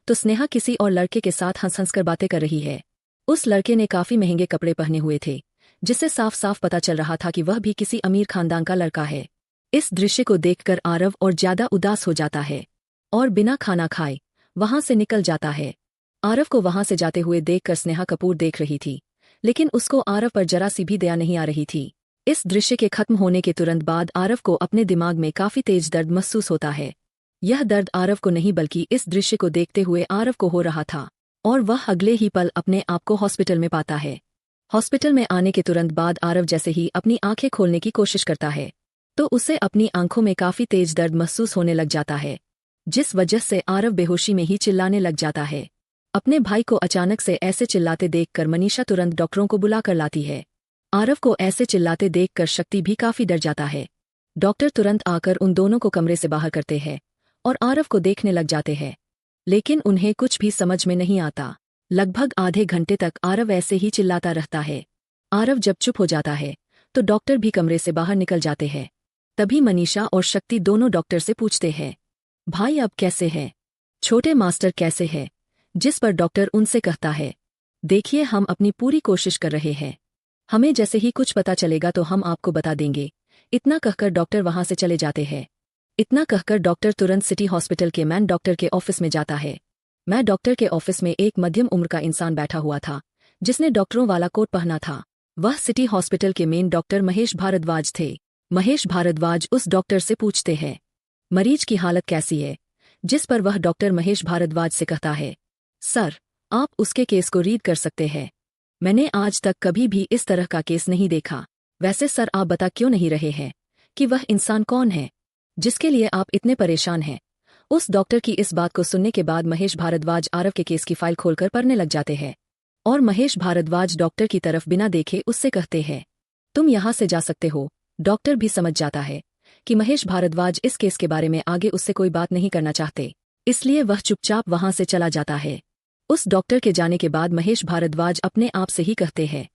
तो स्नेहा किसी और लड़के के साथ हंस हंस कर बातें कर रही है। उस लड़के ने काफी महंगे कपड़े पहने हुए थे, जिससे साफ साफ पता चल रहा था कि वह भी किसी अमीर खानदान का लड़का है। इस दृश्य को देखकर आरव और ज्यादा उदास हो जाता है और बिना खाना खाए वहां से निकल जाता है। आरव को वहां से जाते हुए देखकर स्नेहा कपूर देख रही थी, लेकिन उसको आरव पर जरा सी भी दया नहीं आ रही थी। इस दृश्य के खत्म होने के तुरंत बाद आरव को अपने दिमाग में काफी तेज दर्द महसूस होता है। यह दर्द आरव को नहीं बल्कि इस दृश्य को देखते हुए आरव को हो रहा था और वह अगले ही पल अपने आप को हॉस्पिटल में पाता है। हॉस्पिटल में आने के तुरंत बाद आरव जैसे ही अपनी आंखें खोलने की कोशिश करता है तो उसे अपनी आंखों में काफी तेज दर्द महसूस होने लग जाता है, जिस वजह से आरव बेहोशी में ही चिल्लाने लग जाता है। अपने भाई को अचानक से ऐसे चिल्लाते देखकर मनीषा तुरंत डॉक्टरों को बुलाकर लाती है। आरव को ऐसे चिल्लाते देखकर शक्ति भी काफी डर जाता है। डॉक्टर तुरंत आकर उन दोनों को कमरे से बाहर करते हैं और आरव को देखने लग जाते हैं, लेकिन उन्हें कुछ भी समझ में नहीं आता। लगभग आधे घंटे तक आरव ऐसे ही चिल्लाता रहता है। आरव जब चुप हो जाता है तो डॉक्टर भी कमरे से बाहर निकल जाते हैं। तभी मनीषा और शक्ति दोनों डॉक्टर से पूछते हैं, भाई अब कैसे है? छोटे मास्टर कैसे है? जिस पर डॉक्टर उनसे कहता है, देखिए हम अपनी पूरी कोशिश कर रहे हैं, हमें जैसे ही कुछ पता चलेगा तो हम आपको बता देंगे। इतना कहकर डॉक्टर वहां से चले जाते हैं। इतना कहकर डॉक्टर तुरंत सिटी हॉस्पिटल के मैन डॉक्टर के ऑफिस में जाता है। मैन डॉक्टर के ऑफिस में एक मध्यम उम्र का इंसान बैठा हुआ था, जिसने डॉक्टरों वाला कोट पहना था। वह सिटी हॉस्पिटल के मेन डॉक्टर महेश भारद्वाज थे। महेश भारद्वाज उस डॉक्टर से पूछते हैं, मरीज की हालत कैसी है? जिस पर वह डॉक्टर महेश भारद्वाज से कहता है, सर आप उसके केस को रीड कर सकते हैं, मैंने आज तक कभी भी इस तरह का केस नहीं देखा। वैसे सर आप बता क्यों नहीं रहे हैं कि वह इंसान कौन है जिसके लिए आप इतने परेशान हैं? उस डॉक्टर की इस बात को सुनने के बाद महेश भारद्वाज आरव के केस की फाइल खोलकर पढ़ने लग जाते हैं और महेश भारद्वाज डॉक्टर की तरफ बिना देखे उससे कहते हैं, तुम यहाँ से जा सकते हो। डॉक्टर भी समझ जाता है कि महेश भारद्वाज इस केस के बारे में आगे उससे कोई बात नहीं करना चाहते, इसलिए वह चुपचाप वहां से चला जाता है। उस डॉक्टर के जाने के बाद महेश भारद्वाज अपने आप से ही कहते हैं,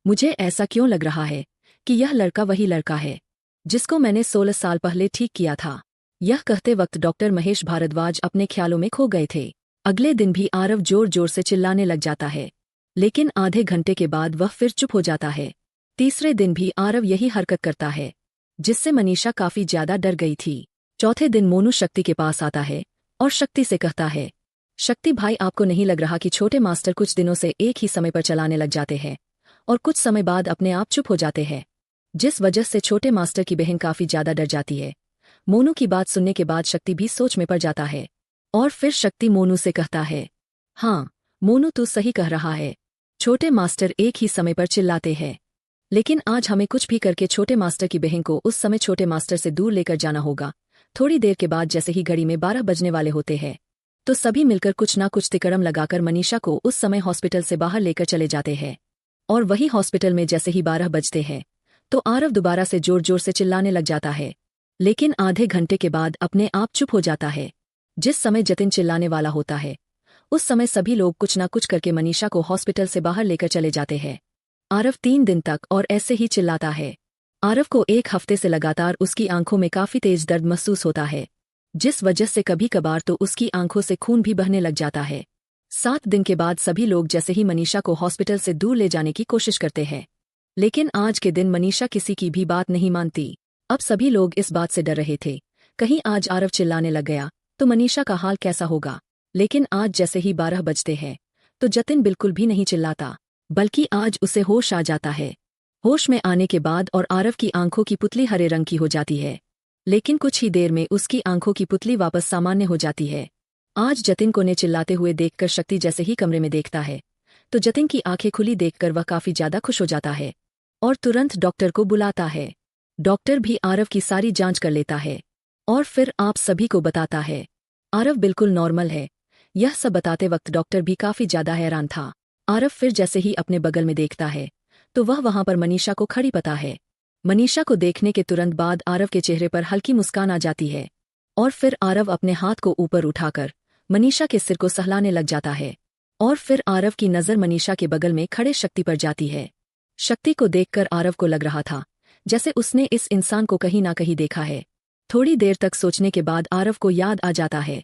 मुझे ऐसा क्यों लग रहा है कि यह लड़का वही लड़का है जिसको मैंने 16 साल पहले ठीक किया था। यह कहते वक्त डॉक्टर महेश भारद्वाज अपने ख्यालों में खो गए थे। अगले दिन भी आरव जोर जोर से चिल्लाने लग जाता है, लेकिन आधे घंटे के बाद वह फिर चुप हो जाता है। तीसरे दिन भी आरव यही हरकत करता है, जिससे मनीषा काफी ज्यादा डर गई थी। चौथे दिन मोनू शक्ति के पास आता है और शक्ति से कहता है, शक्ति भाई, आपको नहीं लग रहा कि छोटे मास्टर कुछ दिनों से एक ही समय पर चलाने लग जाते हैं और कुछ समय बाद अपने आप चुप हो जाते हैं, जिस वजह से छोटे मास्टर की बहन काफी ज्यादा डर जाती है। मोनू की बात सुनने के बाद शक्ति भी सोच में पड़ जाता है और फिर शक्ति मोनू से कहता है, हाँ मोनू, तू सही कह रहा है, छोटे मास्टर एक ही समय पर चिल्लाते हैं, लेकिन आज हमें कुछ भी करके छोटे मास्टर की बहन को उस समय छोटे मास्टर से दूर लेकर जाना होगा। थोड़ी देर के बाद जैसे ही घड़ी में 12 बजने वाले होते हैं तो सभी मिलकर कुछ ना कुछ तिकड़म लगाकर मनीषा को उस समय हॉस्पिटल से बाहर लेकर चले जाते हैं। और वही हॉस्पिटल में जैसे ही 12 बजते हैं तो आरव दोबारा से जोर जोर से चिल्लाने लग जाता है, लेकिन आधे घंटे के बाद अपने आप चुप हो जाता है। जिस समय जतिन चिल्लाने वाला होता है उस समय सभी लोग कुछ ना कुछ करके मनीषा को हॉस्पिटल से बाहर लेकर चले जाते हैं। आरव 3 दिन तक और ऐसे ही चिल्लाता है। आरव को एक हफ्ते से लगातार उसकी आंखों में काफी तेज दर्द महसूस होता है, जिस वजह से कभी कभार तो उसकी आंखों से खून भी बहने लग जाता है। 7 दिन के बाद सभी लोग जैसे ही मनीषा को हॉस्पिटल से दूर ले जाने की कोशिश करते हैं, लेकिन आज के दिन मनीषा किसी की भी बात नहीं मानती। अब सभी लोग इस बात से डर रहे थे, कहीं आज आरव चिल्लाने लग गया तो मनीषा का हाल कैसा होगा। लेकिन आज जैसे ही 12 बजते हैं तो जतिन बिल्कुल भी नहीं चिल्लाता, बल्कि आज उसे होश आ जाता है। होश में आने के बाद और आरव की आंखों की पुतली हरे रंग की हो जाती है, लेकिन कुछ ही देर में उसकी आंखों की पुतली वापस सामान्य हो जाती है। आज जतिन को ने चिल्लाते हुए देखकर शक्ति जैसे ही कमरे में देखता है तो जतिन की आंखें खुली देखकर वह काफी ज्यादा खुश हो जाता है और तुरंत डॉक्टर को बुलाता है। डॉक्टर भी आरव की सारी जांच कर लेता है और फिर आप सभी को बताता है आरव बिल्कुल नॉर्मल है। यह सब बताते वक्त डॉक्टर भी काफी ज्यादा हैरान था। आरव फिर जैसे ही अपने बगल में देखता है तो वह वहां पर मनीषा को खड़ी पाता है। मनीषा को देखने के तुरंत बाद आरव के चेहरे पर हल्की मुस्कान आ जाती है और फिर आरव अपने हाथ को ऊपर उठाकर मनीषा के सिर को सहलाने लग जाता है और फिर आरव की नजर मनीषा के बगल में खड़े शक्ति पर जाती है। शक्ति को देखकर आरव को लग रहा था जैसे उसने इस इंसान को कहीं ना कहीं देखा है। थोड़ी देर तक सोचने के बाद आरव को याद आ जाता है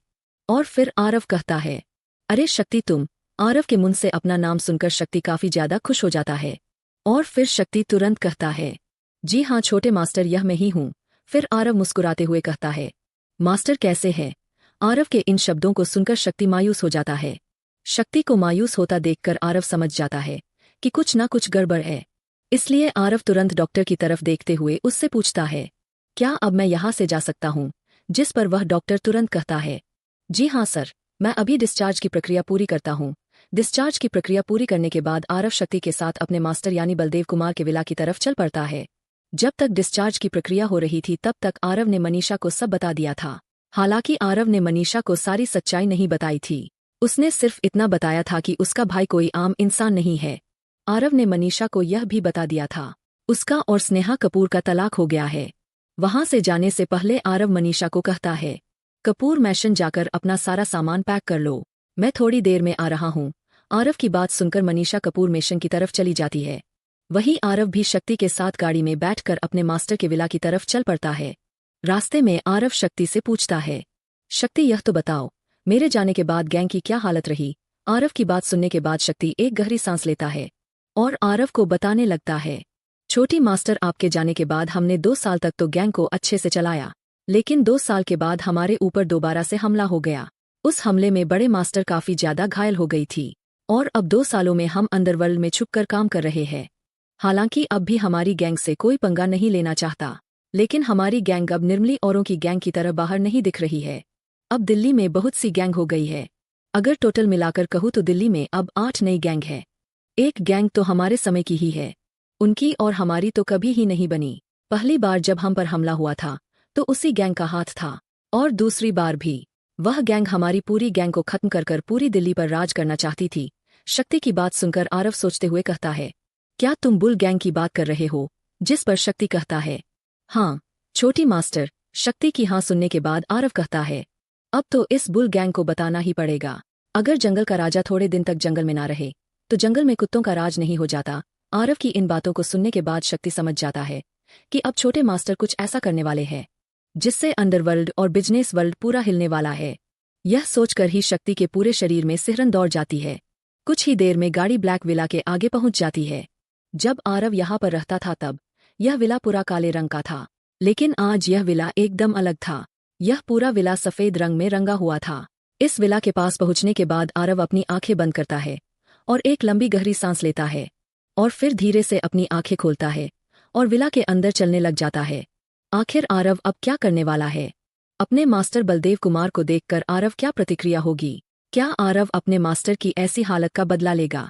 और फिर आरव कहता है, अरे शक्ति तुम। आरव के मुंह से अपना नाम सुनकर शक्ति काफी ज्यादा खुश हो जाता है और फिर शक्ति तुरंत कहता है, जी हाँ छोटे मास्टर, यह मैं ही हूँ। फिर आरव मुस्कुराते हुए कहता है, मास्टर कैसे है। आरव के इन शब्दों को सुनकर शक्ति मायूस हो जाता है। शक्ति को मायूस होता देखकर आरव समझ जाता है कि कुछ ना कुछ गड़बड़ है, इसलिए आरव तुरंत डॉक्टर की तरफ देखते हुए उससे पूछता है, क्या अब मैं यहाँ से जा सकता हूँ। जिस पर वह डॉक्टर तुरंत कहता है, जी हाँ सर, मैं अभी डिस्चार्ज की प्रक्रिया पूरी करता हूँ। डिस्चार्ज की प्रक्रिया पूरी करने के बाद आरव शक्ति के साथ अपने मास्टर यानी बलदेव कुमार के विला की तरफ चल पड़ता है। जब तक डिस्चार्ज की प्रक्रिया हो रही थी तब तक आरव ने मनीषा को सब बता दिया था। हालांकि आरव ने मनीषा को सारी सच्चाई नहीं बताई थी, उसने सिर्फ इतना बताया था कि उसका भाई कोई आम इंसान नहीं है। आरव ने मनीषा को यह भी बता दिया था उसका और स्नेहा कपूर का तलाक हो गया है। वहां से जाने से पहले आरव मनीषा को कहता है, कपूर मैशन जाकर अपना सारा सामान पैक कर लो, मैं थोड़ी देर में आ रहा हूँ। आरव की बात सुनकर मनीषा कपूर मैशन की तरफ चली जाती है। वही आरव भी शक्ति के साथ गाड़ी में बैठकर अपने मास्टर के विला की तरफ चल पड़ता है। रास्ते में आरव शक्ति से पूछता है, शक्ति यह तो बताओ, मेरे जाने के बाद गैंग की क्या हालत रही। आरव की बात सुनने के बाद शक्ति एक गहरी सांस लेता है और आरव को बताने लगता है, छोटी मास्टर, आपके जाने के बाद हमने 2 साल तक तो गैंग को अच्छे से चलाया, लेकिन 2 साल के बाद हमारे ऊपर दोबारा से हमला हो गया। उस हमले में बड़े मास्टर काफी ज्यादा घायल हो गई थी और अब 2 सालों में हम अंडरवर्ल्ड में छुपकर काम कर रहे हैं। हालांकि अब भी हमारी गैंग से कोई पंगा नहीं लेना चाहता, लेकिन हमारी गैंग अब निर्मली औरों की गैंग की तरह बाहर नहीं दिख रही है। अब दिल्ली में बहुत सी गैंग हो गई है। अगर टोटल मिलाकर कहूँ तो दिल्ली में अब 8 नई गैंग है। एक गैंग तो हमारे समय की ही है, उनकी और हमारी तो कभी ही नहीं बनी। पहली बार जब हम पर हमला हुआ था तो उसी गैंग का हाथ था, और दूसरी बार भी वह गैंग हमारी पूरी गैंग को खत्म कर पूरी दिल्ली पर राज करना चाहती थी। शक्ति की बात सुनकर आरव सोचते हुए कहता है, क्या तुम बुल गैंग की बात कर रहे हो। जिस पर शक्ति कहता है, हाँ छोटी मास्टर। शक्ति की हाँ सुनने के बाद आरव कहता है, अब तो इस बुल गैंग को बताना ही पड़ेगा। अगर जंगल का राजा थोड़े दिन तक जंगल में ना रहे तो जंगल में कुत्तों का राज नहीं हो जाता। आरव की इन बातों को सुनने के बाद शक्ति समझ जाता है कि अब छोटे मास्टर कुछ ऐसा करने वाले हैं जिससे अंडरवर्ल्ड और बिजनेस वर्ल्ड पूरा हिलने वाला है। यह सोचकर ही शक्ति के पूरे शरीर में सिहरन दौड़ जाती है। कुछ ही देर में गाड़ी ब्लैक विला के आगे पहुंच जाती है। जब आरव यहाँ पर रहता था तब यह विला पूरा काले रंग का था, लेकिन आज यह विला एकदम अलग था। यह पूरा विला सफेद रंग में रंगा हुआ था। इस विला के पास पहुंचने के बाद आरव अपनी आंखें बंद करता है और एक लंबी गहरी सांस लेता है और फिर धीरे से अपनी आंखें खोलता है और विला के अंदर चलने लग जाता है। आखिर आरव अब क्या करने वाला है? अपने मास्टर बलदेव कुमार को देखकर आरव क्या प्रतिक्रिया होगी? क्या आरव अपने मास्टर की ऐसी हालत का बदला लेगा?